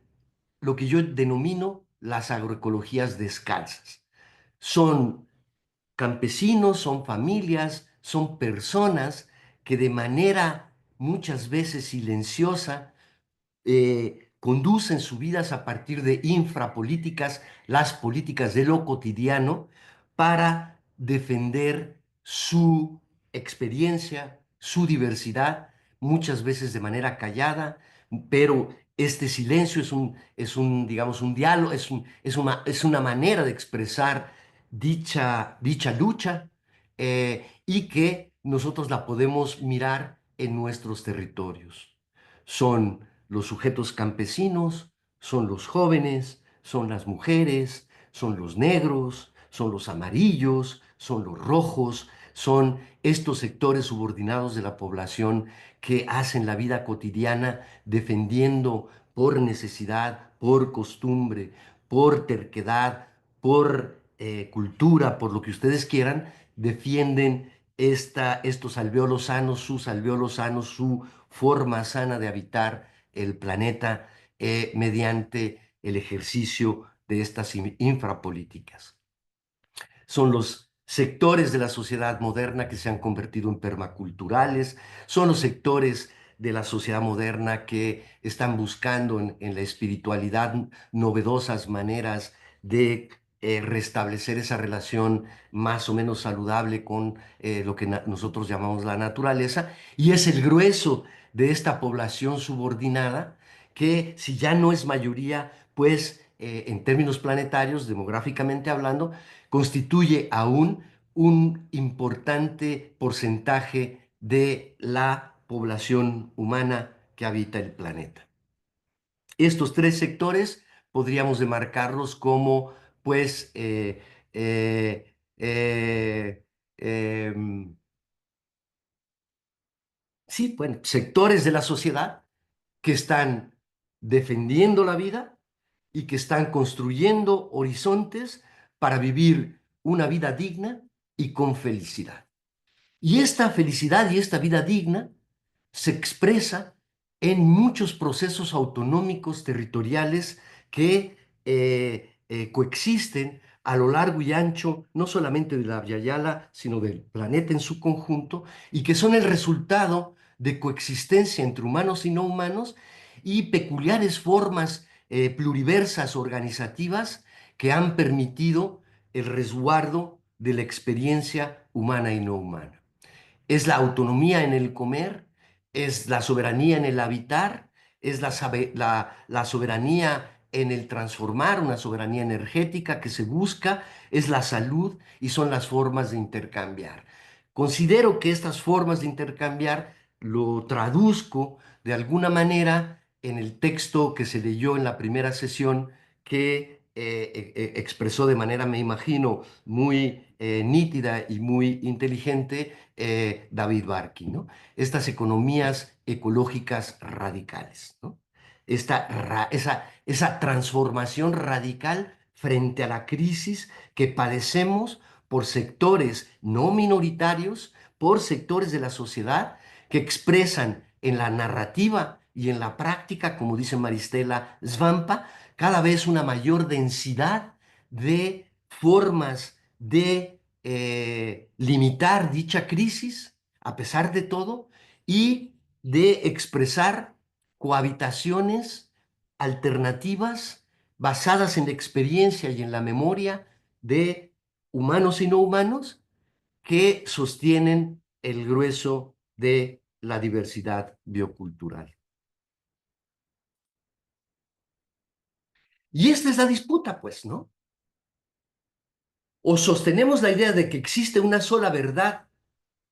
lo que yo denomino las agroecologías descalzas. Son campesinos, son familias, son personas que de manera muchas veces silenciosa conducen sus vidas a partir de infrapolíticas, las políticas de lo cotidiano, para defender su experiencia, su diversidad, muchas veces de manera callada, pero este silencio digamos, un diálogo, es una manera de expresar dicha lucha y que nosotros la podemos mirar en nuestros territorios. Son los sujetos campesinos, son los jóvenes, son las mujeres, son los negros, son los amarillos, son los rojos, son estos sectores subordinados de la población que hacen la vida cotidiana defendiendo por necesidad, por costumbre, por terquedad, por cultura, por lo que ustedes quieran, defienden estos alvéolos sanos, sus alvéolos sanos, su forma sana de habitar el planeta mediante el ejercicio de estas infrapolíticas. Son los sectores de la sociedad moderna que se han convertido en permaculturales, son los sectores de la sociedad moderna que están buscando en la espiritualidad novedosas maneras de restablecer esa relación más o menos saludable con lo que nosotros llamamos la naturaleza, y es el grueso de esta población subordinada que, si ya no es mayoría, pues en términos planetarios, demográficamente hablando, constituye aún un importante porcentaje de la población humana que habita el planeta. Estos tres sectores podríamos demarcarlos como, pues, sí, bueno, sectores de la sociedad que están defendiendo la vida y que están construyendo horizontes para vivir una vida digna y con felicidad. Y esta felicidad y esta vida digna se expresa en muchos procesos autonómicos territoriales que coexisten a lo largo y ancho, no solamente de la Via Yala, sino del planeta en su conjunto, y que son el resultado de coexistencia entre humanos y no humanos y peculiares formas pluriversas organizativas que han permitido el resguardo de la experiencia humana y no humana. Es la autonomía en el comer, es la soberanía en el habitar, es la soberanía en el transformar, una soberanía energética que se busca, es la salud y son las formas de intercambiar. Considero que estas formas de intercambiar lo traduzco de alguna manera en el texto que se leyó en la primera sesión que expresó de manera, me imagino, muy nítida y muy inteligente David Barkin, ¿no? Estas economías ecológicas radicales, ¿no? Esa transformación radical frente a la crisis que padecemos por sectores no minoritarios, por sectores de la sociedad que expresan en la narrativa y en la práctica, como dice Maristela Svampa, cada vez una mayor densidad de formas de limitar dicha crisis a pesar de todo, y de expresar cohabitaciones alternativas basadas en la experiencia y en la memoria de humanos y no humanos que sostienen el grueso de la diversidad biocultural. Y esta es la disputa, pues, ¿no? O sostenemos la idea de que existe una sola verdad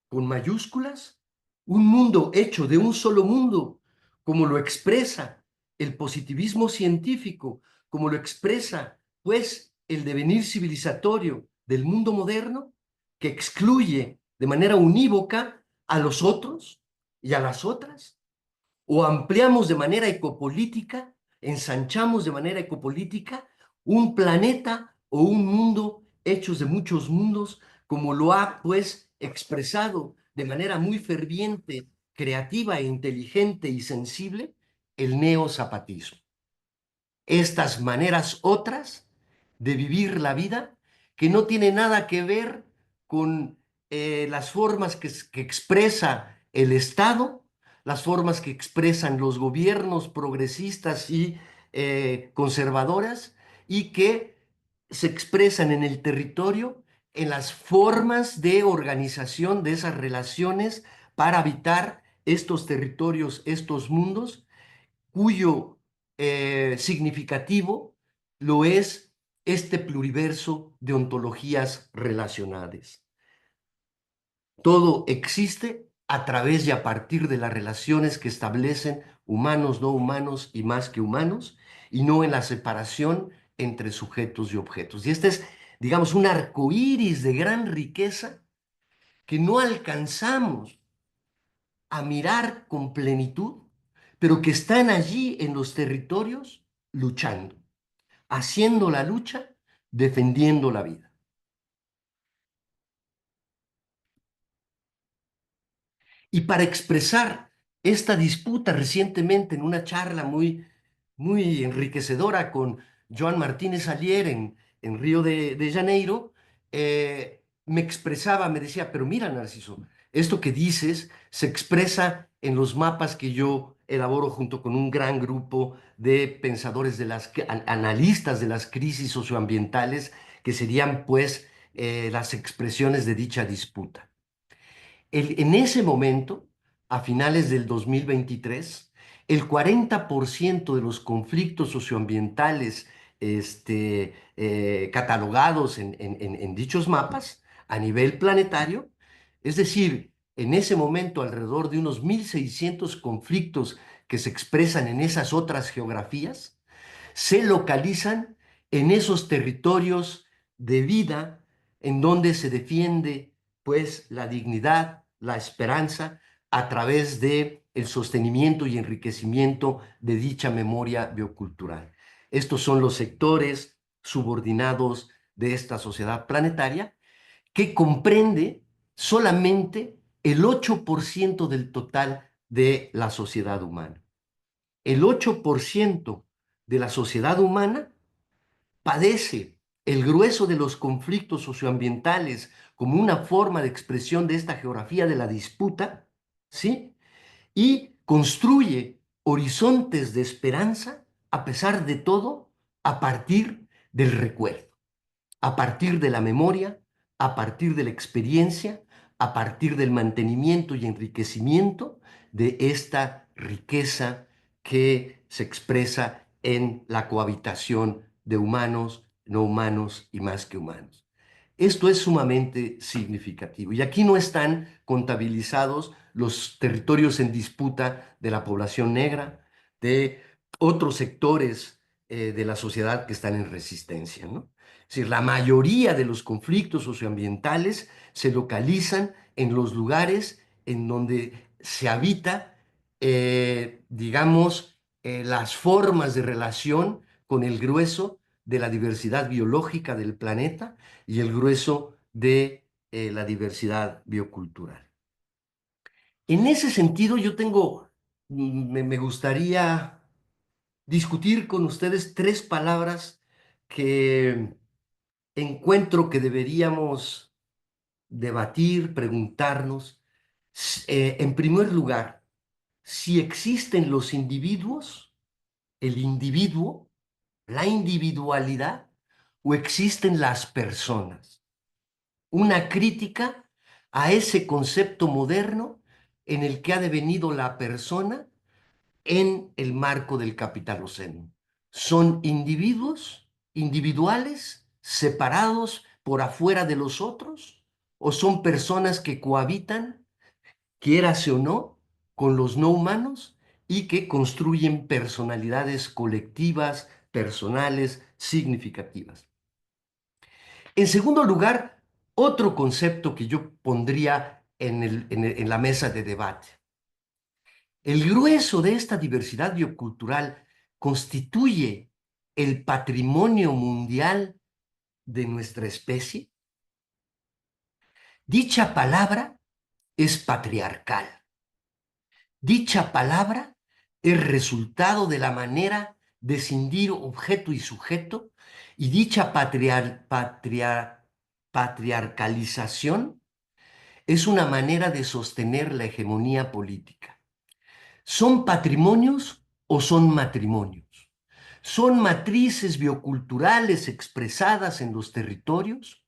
con mayúsculas, un mundo hecho de un solo mundo, como lo expresa el positivismo científico, como lo expresa, pues, el devenir civilizatorio del mundo moderno, que excluye de manera unívoca a los otros y a las otras, o ampliamos de manera ecopolítica, ensanchamos de manera ecopolítica un planeta o un mundo hechos de muchos mundos, como lo ha pues expresado de manera muy ferviente, creativa e inteligente y sensible el neozapatismo. Estas maneras otras de vivir la vida que no tiene nada que ver con las formas que expresa el Estado, las formas que expresan los gobiernos progresistas y conservadoras y que se expresan en el territorio en las formas de organización de esas relaciones para habitar estos territorios, estos mundos cuyo significativo lo es este pluriverso de ontologías relacionales. Todo existe a través y a partir de las relaciones que establecen humanos, no humanos y más que humanos, y no en la separación entre sujetos y objetos. Y este es, digamos, un arco iris de gran riqueza que no alcanzamos a mirar con plenitud, pero que están allí en los territorios luchando, haciendo la lucha, defendiendo la vida. Y para expresar esta disputa recientemente en una charla muy enriquecedora con Joan Martínez Alier en Río de Janeiro, me expresaba, me decía, pero mira, Narciso, esto que dices se expresa en los mapas que yo elaboro junto con un gran grupo de pensadores, analistas de las crisis socioambientales, que serían pues las expresiones de dicha disputa. En ese momento, a finales del 2023, el 40% de los conflictos socioambientales catalogados en dichos mapas a nivel planetario, es decir, en ese momento alrededor de unos 1.600 conflictos que se expresan en esas otras geografías, se localizan en esos territorios de vida en donde se defiende pues la dignidad, la esperanza a través de el sostenimiento y enriquecimiento de dicha memoria biocultural. Estos son los sectores subordinados de esta sociedad planetaria que comprende solamente el 8% del total de la sociedad humana. El 8% de la sociedad humana padece el grueso de los conflictos socioambientales como una forma de expresión de esta geografía de la disputa, ¿sí? Y construye horizontes de esperanza, a pesar de todo, a partir del recuerdo, a partir de la memoria, a partir de la experiencia, a partir del mantenimiento y enriquecimiento de esta riqueza que se expresa en la cohabitación de humanos, no humanos y más que humanos. Esto es sumamente significativo. Y aquí no están contabilizados los territorios en disputa de la población negra, de otros sectores de la sociedad que están en resistencia, ¿no? Es decir, la mayoría de los conflictos socioambientales se localizan en los lugares en donde se habita, digamos, las formas de relación con el grueso de la diversidad biológica del planeta y el grueso de la diversidad biocultural. En ese sentido, me gustaría discutir con ustedes tres palabras que encuentro que deberíamos debatir, preguntarnos En primer lugar, si existen los individuos, el individuo, la individualidad, o existen las personas. Una crítica a ese concepto moderno en el que ha devenido la persona en el marco del capitaloceno. Son individuos individuales, separados por afuera de los otros, o son personas que cohabitan, quierase o no, con los no humanos y que construyen personalidades colectivas, personales, significativas. En segundo lugar, otro concepto que yo pondría en la mesa de debate. El grueso de esta diversidad biocultural constituye el patrimonio mundial de nuestra especie. Dicha palabra es patriarcal. Dicha palabra es resultado de la manera de cindir objeto y sujeto, y dicha patriarcalización es una manera de sostener la hegemonía política. ¿Son patrimonios o son matrimonios? ¿Son matrices bioculturales expresadas en los territorios?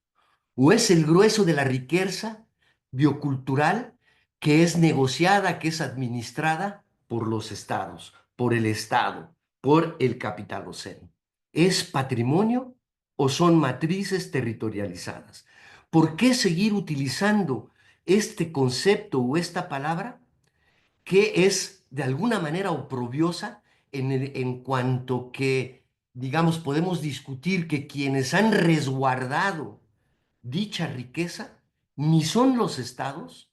¿O es el grueso de la riqueza biocultural que es negociada, que es administrada por los estados, por el Estado, por el capitaloceno? ¿Es patrimonio o son matrices territorializadas? ¿Por qué seguir utilizando este concepto o esta palabra que es de alguna manera oprobiosa en cuanto que, digamos, podemos discutir que quienes han resguardado dicha riqueza ni son los estados,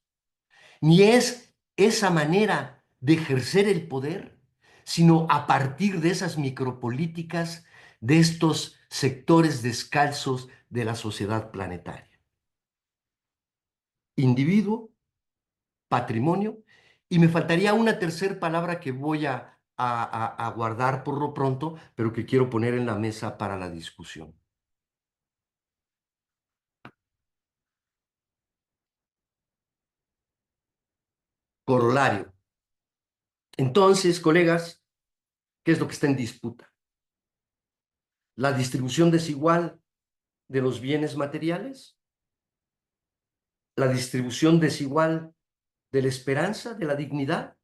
ni es esa manera de ejercer el poder, sino a partir de esas micropolíticas de estos sectores descalzos de la sociedad planetaria? Individuo, patrimonio, y me faltaría una tercera palabra que voy a guardar por lo pronto, pero que quiero poner en la mesa para la discusión. Corolario. Entonces, colegas, ¿qué es lo que está en disputa? ¿La distribución desigual de los bienes materiales? ¿La distribución desigual de la esperanza, de la dignidad?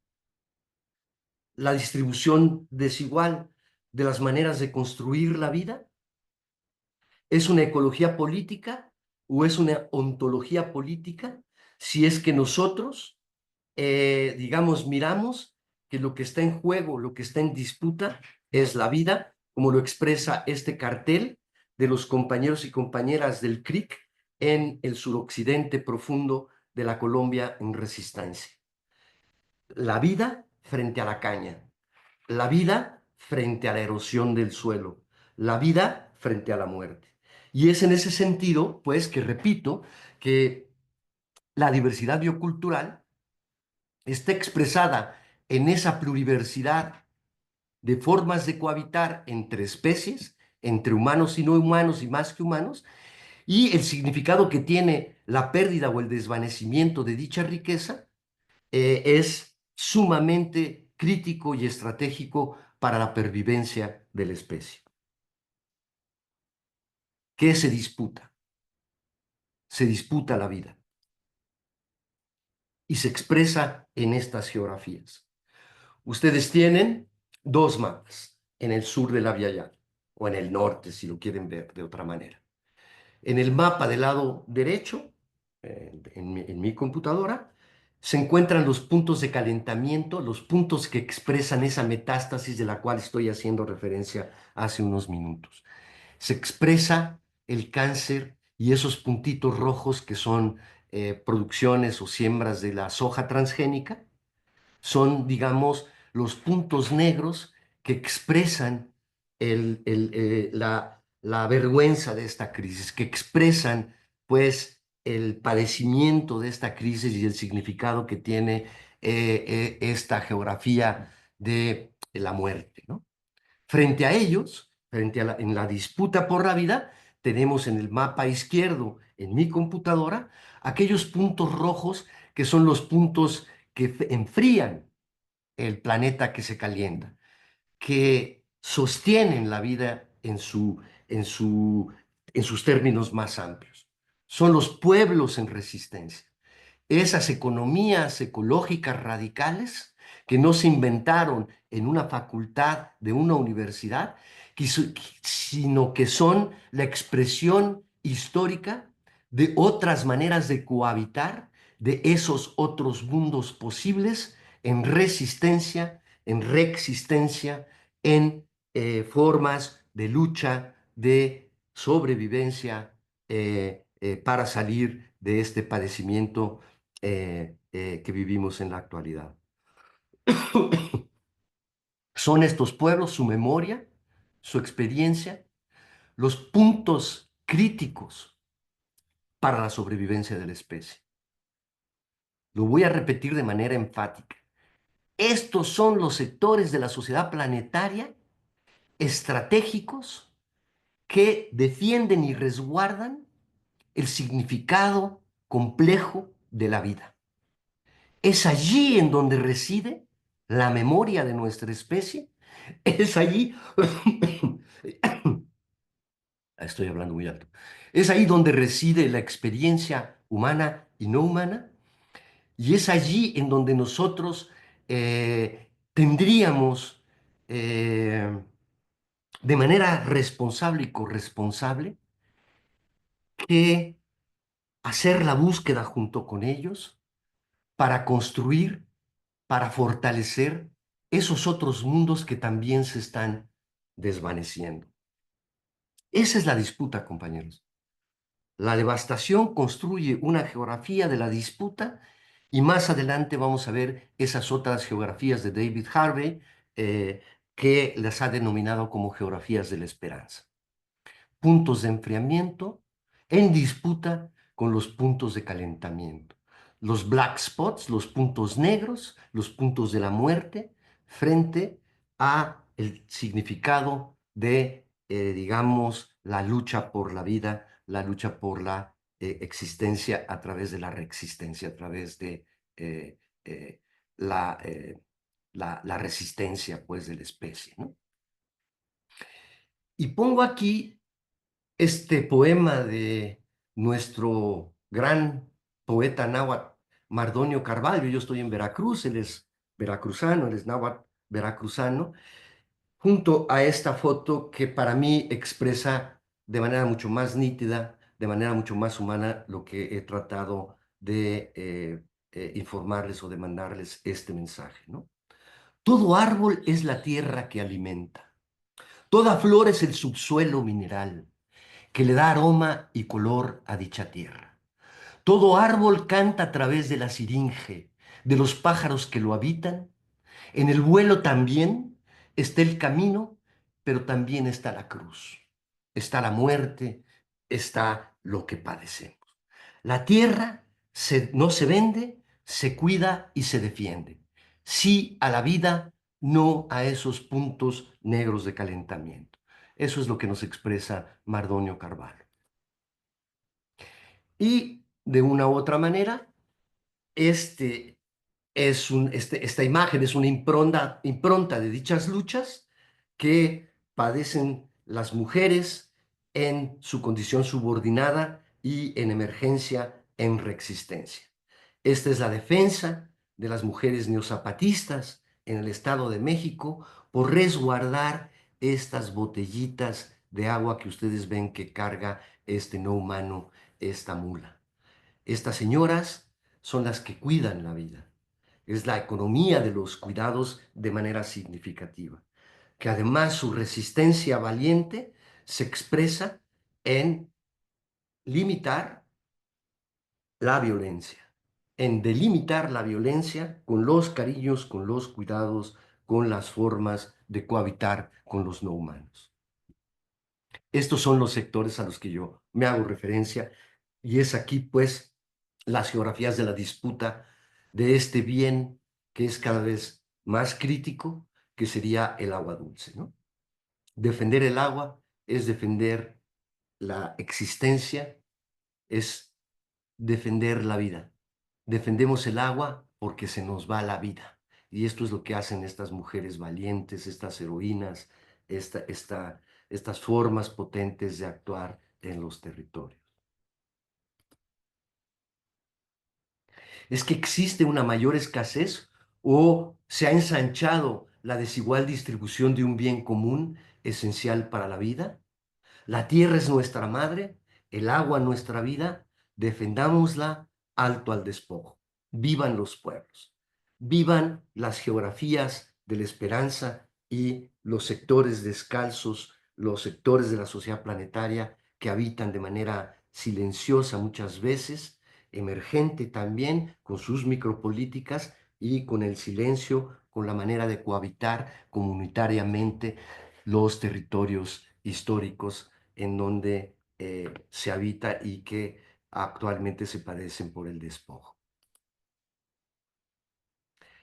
¿La distribución desigual de las maneras de construir la vida? ¿Es una ecología política o es una ontología política? Si es que nosotros, digamos, miramos que lo que está en juego, lo que está en disputa es la vida, como lo expresa este cartel de los compañeros y compañeras del CRIC en el suroccidente profundo de la Colombia en resistencia. La vida frente a la caña, la vida frente a la erosión del suelo, la vida frente a la muerte. Y es en ese sentido, pues, que repito, que la diversidad biocultural está expresada en esa pluriversidad de formas de cohabitar entre especies, entre humanos y no humanos y más que humanos, y el significado que tiene la pérdida o el desvanecimiento de dicha riqueza es sumamente crítico y estratégico para la pervivencia de la especie. ¿Qué se disputa? Se disputa la vida y se expresa en estas geografías. Ustedes tienen dos mapas en el sur de la Via Yala, o en el norte, si lo quieren ver de otra manera. En el mapa del lado derecho, en mi computadora, se encuentran los puntos de calentamiento, los puntos que expresan esa metástasis de la cual estoy haciendo referencia hace unos minutos. Se expresa el cáncer y esos puntitos rojos que son producciones o siembras de la soja transgénica, son, digamos, los puntos negros que expresan la vergüenza de esta crisis, que expresan, pues, el padecimiento de esta crisis y el significado que tiene esta geografía de la muerte, ¿no? Frente a ellos, en la disputa por la vida, tenemos en el mapa izquierdo, en mi computadora, aquellos puntos rojos que son los puntos que enfrían el planeta que se calienta, que sostienen la vida en su, en sus términos más amplios. Son los pueblos en resistencia, esas economías ecológicas radicales que no se inventaron en una facultad de una universidad, sino que son la expresión histórica de otras maneras de cohabitar, de esos otros mundos posibles en resistencia, en reexistencia, en formas de lucha, de sobrevivencia para salir de este padecimiento que vivimos en la actualidad. Son estos pueblos, su memoria, su experiencia, los puntos críticos para la sobrevivencia de la especie. Lo voy a repetir de manera enfática. Estos son los sectores de la sociedad planetaria estratégicos que defienden y resguardan el significado complejo de la vida. Es allí en donde reside la memoria de nuestra especie. Es allí, estoy hablando muy alto, es ahí donde reside la experiencia humana y no humana. Y es allí en donde nosotros tendríamos de manera responsable y corresponsable que hacer la búsqueda junto con ellos para construir, para fortalecer esos otros mundos que también se están desvaneciendo. Esa es la disputa, compañeros. La devastación construye una geografía de la disputa y más adelante vamos a ver esas otras geografías de David Harvey que las ha denominado como geografías de la esperanza. Puntos de enfriamiento en disputa con los puntos de calentamiento. Los black spots, los puntos negros, los puntos de la muerte, frente a el significado de, digamos, la lucha por la vida, la lucha por la existencia a través de la reexistencia, a través de eh, eh, la, la resistencia, pues, de la especie, ¿no? Y pongo aquí este poema de nuestro gran poeta náhuatl Mardonio Carvalho. Yo estoy en Veracruz, él es veracruzano, él es náhuatl veracruzano, junto a esta foto que para mí expresa de manera mucho más nítida, de manera mucho más humana, lo que he tratado de informarles o de mandarles este mensaje, ¿no? Todo árbol es la tierra que alimenta, toda flor es el subsuelo mineral que le da aroma y color a dicha tierra. Todo árbol canta a través de la siringe, de los pájaros que lo habitan. En el vuelo también está el camino, pero también está la cruz. Está la muerte, está lo que padecemos. La tierra no se vende, se cuida y se defiende. Sí a la vida, no a esos puntos negros de calentamiento. Eso es lo que nos expresa Mardonio Carvalho. Y de una u otra manera, este esta imagen es una impronta de dichas luchas que padecen las mujeres en su condición subordinada y en emergencia, en reexistencia. Esta es la defensa de las mujeres neozapatistas en el Estado de México por resguardar estas botellitas de agua que ustedes ven que carga este no humano, esta mula. Estas señoras son las que cuidan la vida. Es la economía de los cuidados de manera significativa, que además su resistencia valiente se expresa en limitar la violencia, en delimitar la violencia con los cariños, con los cuidados, con las formas de cohabitar con los no humanos. Estos son los sectores a los que yo me hago referencia y es aquí pues las geografías de la disputa de este bien que es cada vez más crítico, que sería el agua dulce, ¿no? Defender el agua es defender la existencia, es defender la vida. defendemos el agua porque se nos va la vida. Y esto es lo que hacen estas mujeres valientes, estas heroínas, esta, esta, estas formas potentes de actuar en los territorios. ¿Es que existe una mayor escasez o se ha ensanchado la desigual distribución de un bien común esencial para la vida? La tierra es nuestra madre, el agua nuestra vida, defendámosla alto al despojo. Vivan los pueblos, vivan las geografías de la esperanza y los sectores descalzos, los sectores de la sociedad planetaria que habitan de manera silenciosa muchas veces, emergente también con sus micropolíticas y con el silencio, con la manera de cohabitar comunitariamente los territorios históricos en donde se habita y que actualmente se padecen por el despojo.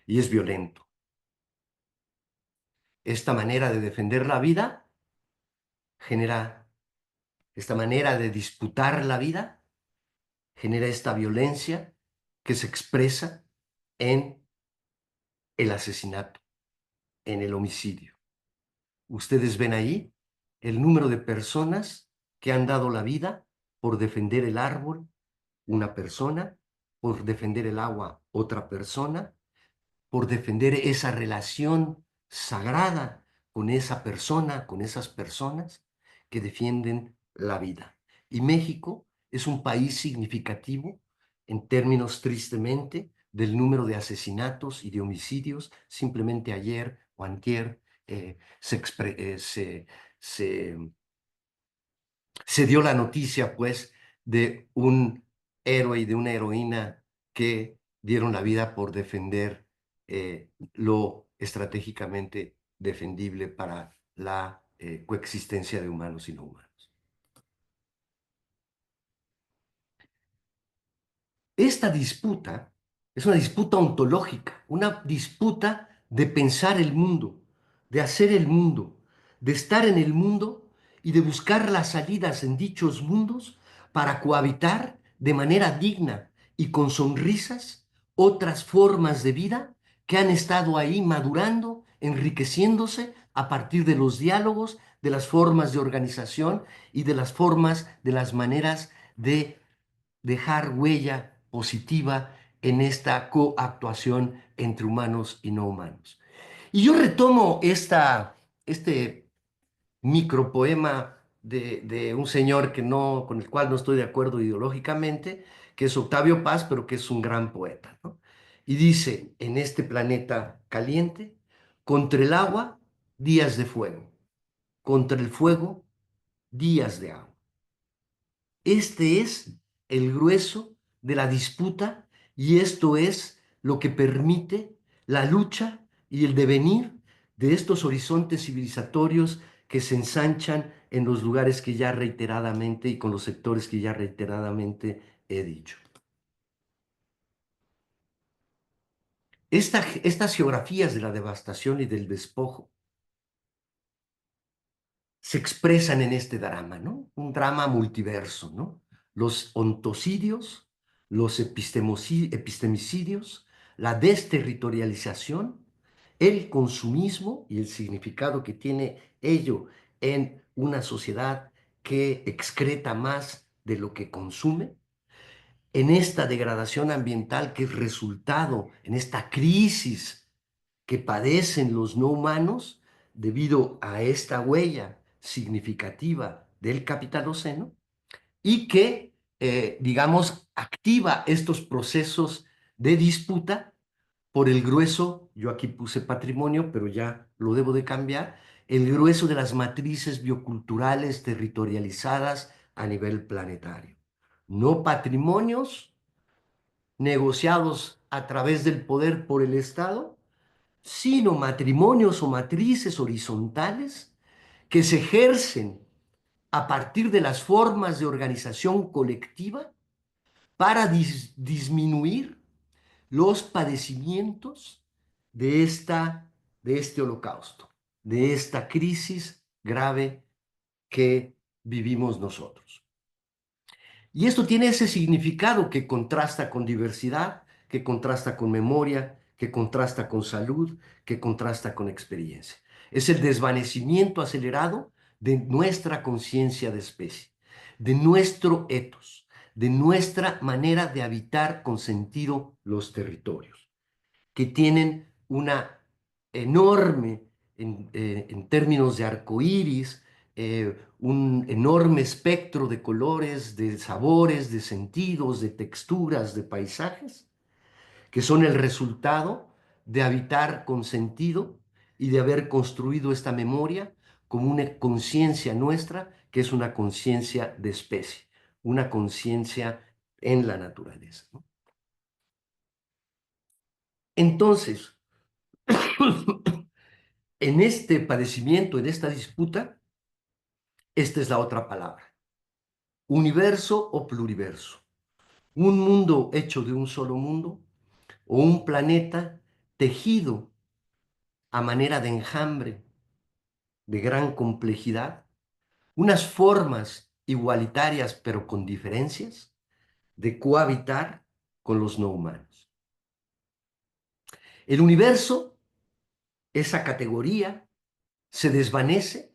Y es violento. Esta manera de defender la vida genera, esta manera de disputar la vida genera esta violencia que se expresa en el asesinato, en el homicidio. Ustedes ven ahí el número de personas que han dado la vida por defender el árbol, una persona, por defender el agua, otra persona, por defender esa relación sagrada con esa persona, con esas personas que defienden la vida. Y México es un país significativo en términos, tristemente, del número de asesinatos y de homicidios. Simplemente ayer o antier se se dio la noticia, pues, de un héroe y de una heroína que dieron la vida por defender lo estratégicamente defendible para la coexistencia de humanos y no humanos. Esta disputa es una disputa ontológica, una disputa de pensar el mundo, de hacer el mundo, de estar en el mundo y de buscar las salidas en dichos mundos para cohabitar de manera digna y con sonrisas otras formas de vida que han estado ahí madurando, enriqueciéndose a partir de los diálogos, de las formas de organización y de las formas, de las maneras de dejar huella positiva en esta coactuación entre humanos y no humanos. Y yo retomo este micropoema de un señor que no, con el cual no estoy de acuerdo ideológicamente, que es Octavio Paz, pero que es un gran poeta, ¿no? Y dice, en este planeta caliente, contra el agua, días de fuego, contra el fuego, días de agua. Este es el grueso de la disputa y esto es lo que permite la lucha y el devenir de estos horizontes civilizatorios que se ensanchan en los lugares que ya reiteradamente y con los sectores que ya reiteradamente he dicho. Estas geografías de la devastación y del despojo se expresan en este drama, ¿no? Un drama multiverso, ¿no? Los ontocidios, los epistemicidios, la desterritorialización, el consumismo y el significado que tiene ello en una sociedad que excreta más de lo que consume, en esta degradación ambiental que es resultado, en esta crisis que padecen los no humanos debido a esta huella significativa del capitaloceno y que, digamos, activa estos procesos de disputa por el grueso, yo aquí puse patrimonio, pero ya lo debo de cambiar, el grueso de las matrices bioculturales territorializadas a nivel planetario. No patrimonios negociados a través del poder por el Estado, sino matrimonios o matrices horizontales que se ejercen a partir de las formas de organización colectiva para disminuir los padecimientos de, de este holocausto, de esta crisis grave que vivimos nosotros. Y esto tiene ese significado que contrasta con diversidad, que contrasta con memoria, que contrasta con salud, que contrasta con experiencia. Es el desvanecimiento acelerado de nuestra conciencia de especie, de nuestro etos, de nuestra manera de habitar con sentido los territorios, que tienen una enorme, en términos de arcoíris, un enorme espectro de colores, de sabores, de sentidos, de texturas, de paisajes, que son el resultado de habitar con sentido y de haber construido esta memoria como una conciencia nuestra, que es una conciencia de especie, una conciencia en la naturaleza, ¿no? Entonces, en este padecimiento, en esta disputa, esta es la otra palabra: universo o pluriverso. Un mundo hecho de un solo mundo o un planeta tejido a manera de enjambre de gran complejidad, unas formas igualitarias pero con diferencias de cohabitar con los no humanos. El universo, esa categoría, se desvanece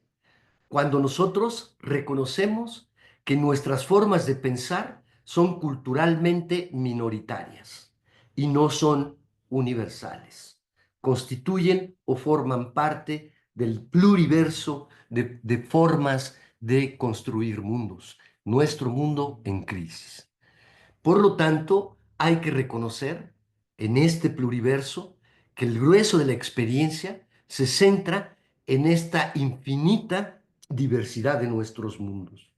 cuando nosotros reconocemos que nuestras formas de pensar son culturalmente minoritarias y no son universales. Constituyen o forman parte del pluriverso de formas de construir mundos, nuestro mundo en crisis. Por lo tanto, hay que reconocer en este pluriverso que el grueso de la experiencia se centra en esta infinita diversidad de nuestros mundos.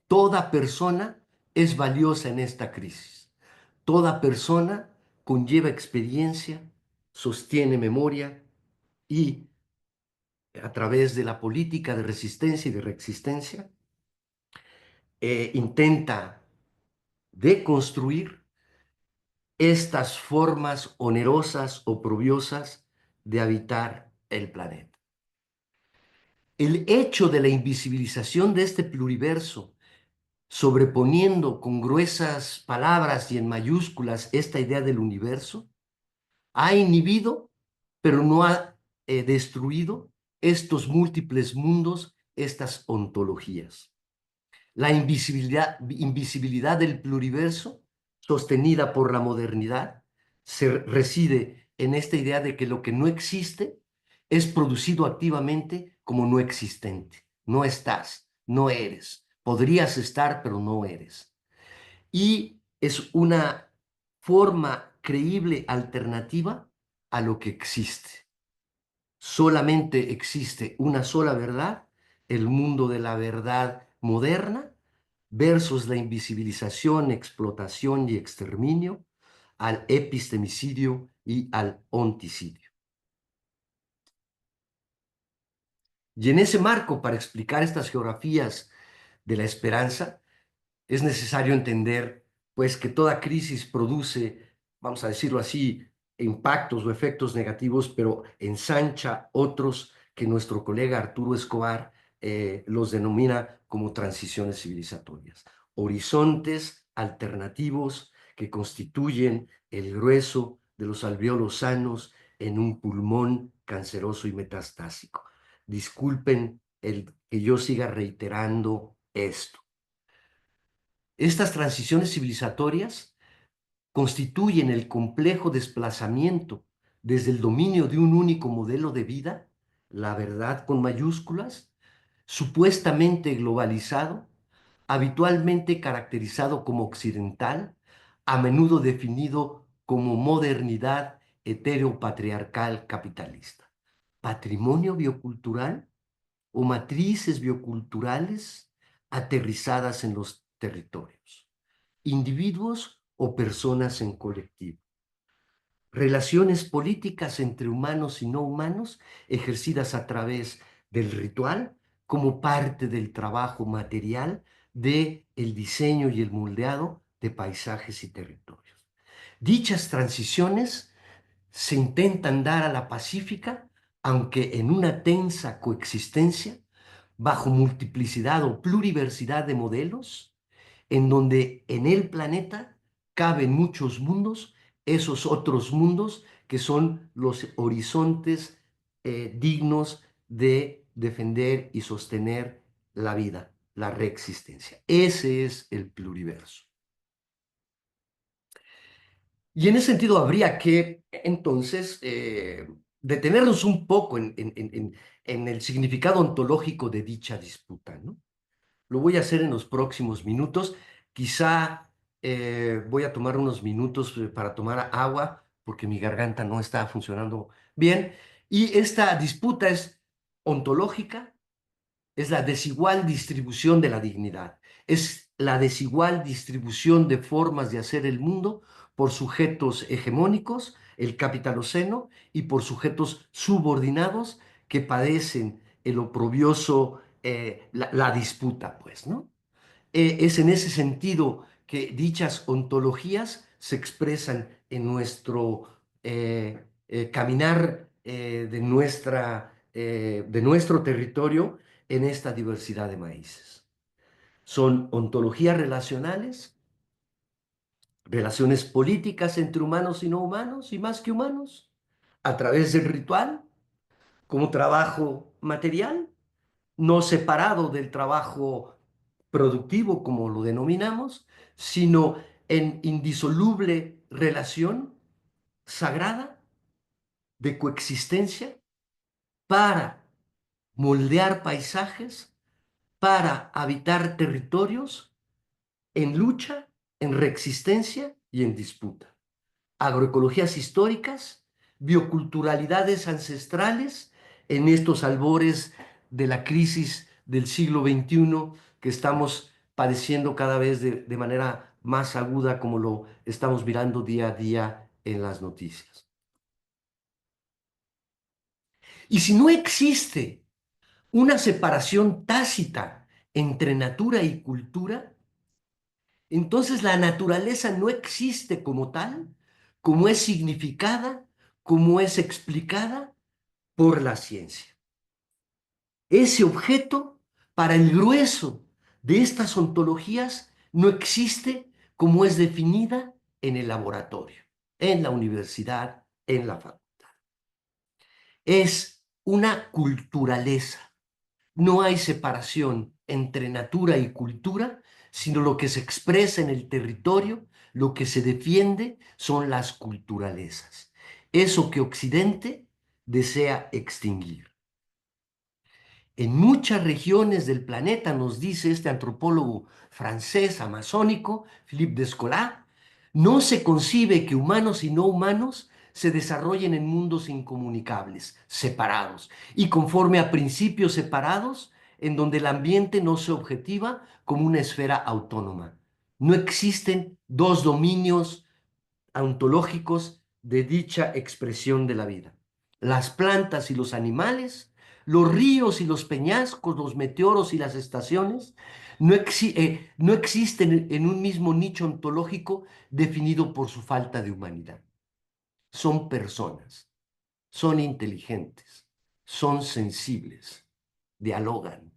Toda persona es valiosa en esta crisis. Toda persona conlleva experiencia, sostiene memoria y, a través de la política de resistencia y de reexistencia, intenta deconstruir estas formas onerosas, oprobiosas de habitar el planeta. El hecho de la invisibilización de este pluriverso, sobreponiendo con gruesas palabras y en mayúsculas esta idea del universo, ha inhibido, pero no ha destruido estos múltiples mundos, estas ontologías. La invisibilidad del pluriverso, sostenida por la modernidad, reside en esta idea de que lo que no existe es producido activamente como no existente. No estás, no eres. Podrías estar, pero no eres. Y es una forma creíble alternativa a lo que existe. Solamente existe una sola verdad, el mundo de la verdad moderna, versus la invisibilización, explotación y exterminio, al epistemicidio y al onticidio. Y en ese marco, para explicar estas geografías de la esperanza, es necesario entender, pues, que toda crisis produce, vamos a decirlo así, impactos o efectos negativos, pero ensancha otros que nuestro colega Arturo Escobar los denomina como transiciones civilizatorias. Horizontes alternativos que constituyen el grueso de los alvéolos sanos en un pulmón canceroso y metastásico. Disculpen el que yo siga reiterando esto. Estas transiciones civilizatorias constituyen el complejo desplazamiento desde el dominio de un único modelo de vida, la verdad con mayúsculas, supuestamente globalizado, habitualmente caracterizado como occidental, a menudo definido como modernidad heteropatriarcal capitalista. Patrimonio biocultural o matrices bioculturales aterrizadas en los territorios, individuos o personas en colectivo, relaciones políticas entre humanos y no humanos ejercidas a través del ritual como parte del trabajo material de el diseño y el moldeado de paisajes y territorios. Dichas transiciones se intentan dar a la pacífica, aunque en una tensa coexistencia, bajo multiplicidad o pluriversidad de modelos, en donde en el planeta caben muchos mundos, esos otros mundos que son los horizontes dignos de defender y sostener la vida, la reexistencia. Ese es el pluriverso. Y en ese sentido habría que entonces detenernos un poco en el significado ontológico de dicha disputa, ¿no? Lo voy a hacer en los próximos minutos. Quizá voy a tomar unos minutos para tomar agua porque mi garganta no está funcionando bien. Y esta disputa es ontológica, es la desigual distribución de la dignidad, es la desigual distribución de formas de hacer el mundo por sujetos hegemónicos, el capitaloceno, y por sujetos subordinados que padecen el oprobioso, la disputa, pues, ¿no? Es en ese sentido que dichas ontologías se expresan en nuestro caminar de nuestro territorio en esta diversidad de maíces. Son ontologías relacionales, relaciones políticas entre humanos y no humanos, y más que humanos, a través del ritual, como trabajo material, no separado del trabajo productivo, como lo denominamos, sino en indisoluble relación sagrada de coexistencia para moldear paisajes, para habitar territorios en lucha, en reexistencia y en disputa. Agroecologías históricas, bioculturalidades ancestrales en estos albores de la crisis del siglo XXI que estamos padeciendo cada vez de manera más aguda como lo estamos mirando día a día en las noticias. Y si no existe una separación tácita entre natura y cultura, entonces la naturaleza no existe como tal, como es significada, como es explicada por la ciencia. Ese objeto, para el grueso de estas ontologías, no existe como es definida en el laboratorio, en la universidad, en la facultad. Es una culturaleza. No hay separación entre natura y cultura, sino lo que se expresa en el territorio, lo que se defiende son las culturalezas. Eso que Occidente desea extinguir. En muchas regiones del planeta, nos dice este antropólogo francés amazónico, Philippe Descolat, no se concibe que humanos y no humanos se desarrollen en mundos incomunicables, separados, y conforme a principios separados, en donde el ambiente no se objetiva como una esfera autónoma. No existen dos dominios ontológicos de dicha expresión de la vida. Las plantas y los animales, los ríos y los peñascos, los meteoros y las estaciones, no existen en un mismo nicho ontológico definido por su falta de humanidad. Son personas, son inteligentes, son sensibles, dialogan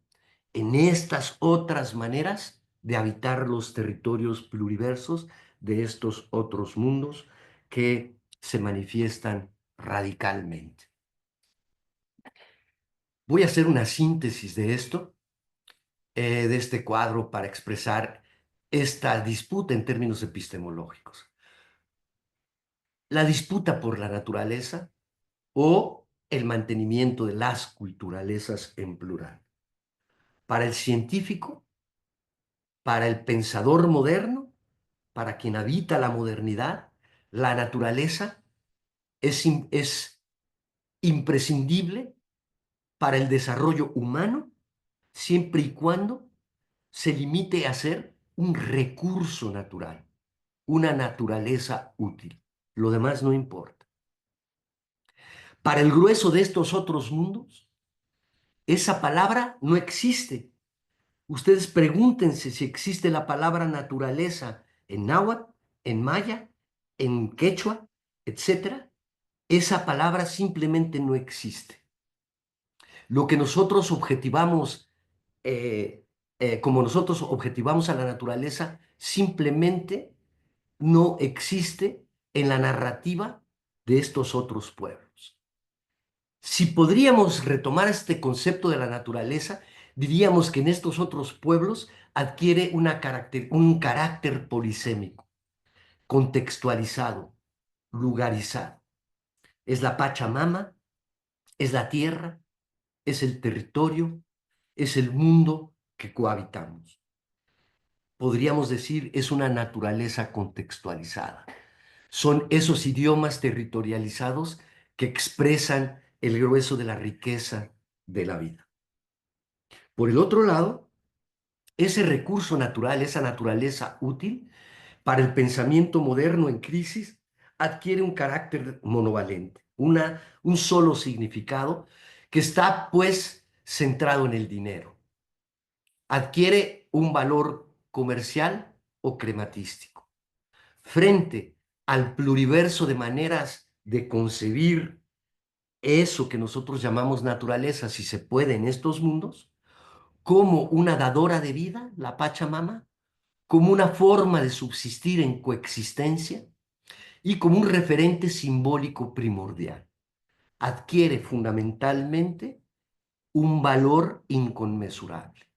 en estas otras maneras de habitar los territorios pluriversos de estos otros mundos que se manifiestan radicalmente. Voy a hacer una síntesis de esto, de este cuadro, para expresar esta disputa en términos epistemológicos. La disputa por la naturaleza o el mantenimiento de las culturalezas en plural. Para el científico, para el pensador moderno, para quien habita la modernidad, la naturaleza es imprescindible para el desarrollo humano siempre y cuando se limite a ser un recurso natural, una naturaleza útil. Lo demás no importa. Para el grueso de estos otros mundos, esa palabra no existe. Ustedes pregúntense si existe la palabra naturaleza en náhuatl, en maya, en quechua, etcétera. Esa palabra simplemente no existe. Lo que nosotros objetivamos, como nosotros objetivamos a la naturaleza, simplemente no existe en la narrativa de estos otros pueblos. Si podríamos retomar este concepto de la naturaleza, diríamos que en estos otros pueblos adquiere un carácter polisémico, contextualizado, lugarizado. Es la Pachamama, es la tierra, es el territorio, es el mundo que cohabitamos. Podríamos decir, es una naturaleza contextualizada. Son esos idiomas territorializados que expresan el grueso de la riqueza de la vida. Por el otro lado, ese recurso natural, esa naturaleza útil para el pensamiento moderno en crisis, adquiere un carácter monovalente, un solo significado que está pues centrado en el dinero. Adquiere un valor comercial o crematístico. Frente al pluriverso de maneras de concebir eso que nosotros llamamos naturaleza, si se puede en estos mundos, como una dadora de vida, la Pachamama, como una forma de subsistir en coexistencia y como un referente simbólico primordial. Adquiere fundamentalmente un valor inconmensurable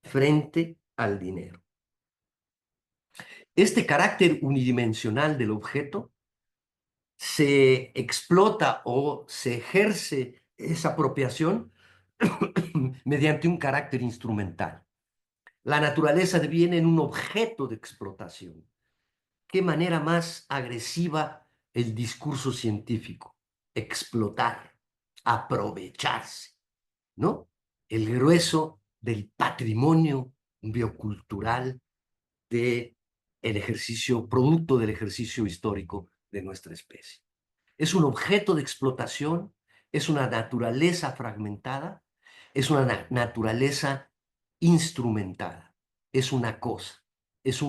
frente al dinero. Este carácter unidimensional del objeto se explota o se ejerce esa apropiación mediante un carácter instrumental. La naturaleza deviene en un objeto de explotación. ¿Qué manera más agresiva el discurso científico? Explotar, aprovecharse, ¿no? El grueso del patrimonio biocultural de el ejercicio, producto del ejercicio histórico de nuestra especie. Es un objeto de explotación, es una naturaleza fragmentada, es una naturaleza instrumentada, es una cosa, es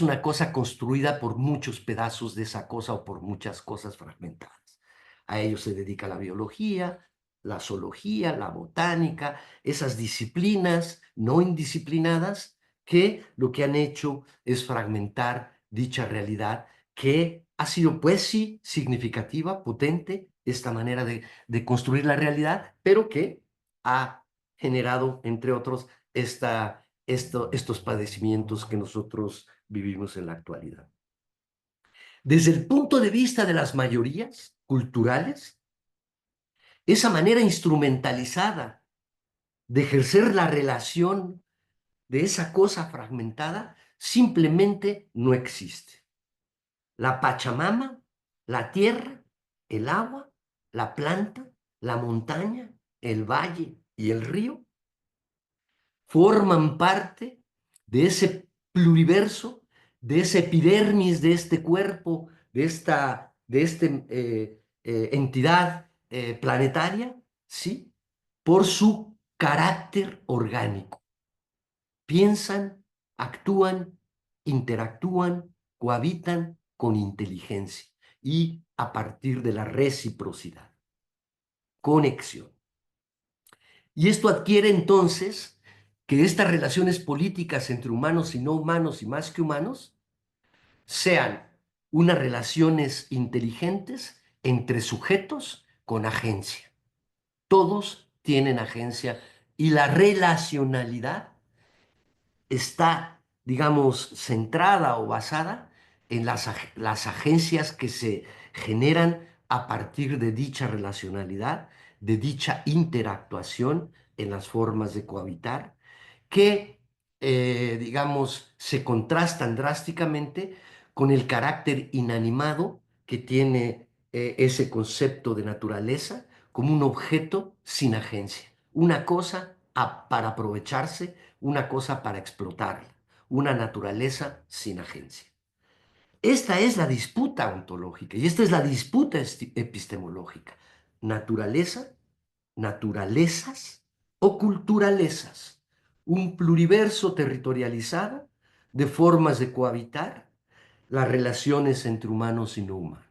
una cosa construida por muchos pedazos de esa cosa o por muchas cosas fragmentadas. A ello se dedica la biología, la zoología, la botánica, esas disciplinas no indisciplinadas que lo que han hecho es fragmentar dicha realidad que ha sido, pues sí, significativa, potente, esta manera de construir la realidad, pero que ha generado, entre otros, estos padecimientos que nosotros vivimos en la actualidad. Desde el punto de vista de las mayorías culturales, esa manera instrumentalizada de ejercer la relación de esa cosa fragmentada simplemente no existe. La Pachamama, la tierra, el agua, la planta, la montaña, el valle y el río forman parte de ese pluriverso, de ese epidermis de este cuerpo, de esta entidad planetaria, ¿sí? Por su carácter orgánico. Piensan, actúan, interactúan, cohabitan con inteligencia y a partir de la reciprocidad, conexión. Y esto adquiere entonces que estas relaciones políticas entre humanos y no humanos y más que humanos sean unas relaciones inteligentes entre sujetos con agencia. Todos tienen agencia y la relacionalidad está, digamos, centrada o basada en las agencias que se generan a partir de dicha relacionalidad, de dicha interactuación en las formas de cohabitar, que, digamos, se contrastan drásticamente con el carácter inanimado que tiene ese concepto de naturaleza como un objeto sin agencia, una cosa para aprovecharse, una cosa para explotarla, una naturaleza sin agencia. Esta es la disputa ontológica y esta es la disputa epistemológica. Naturaleza, naturalezas o culturalezas. Un pluriverso territorializado de formas de cohabitar las relaciones entre humanos y no humanos.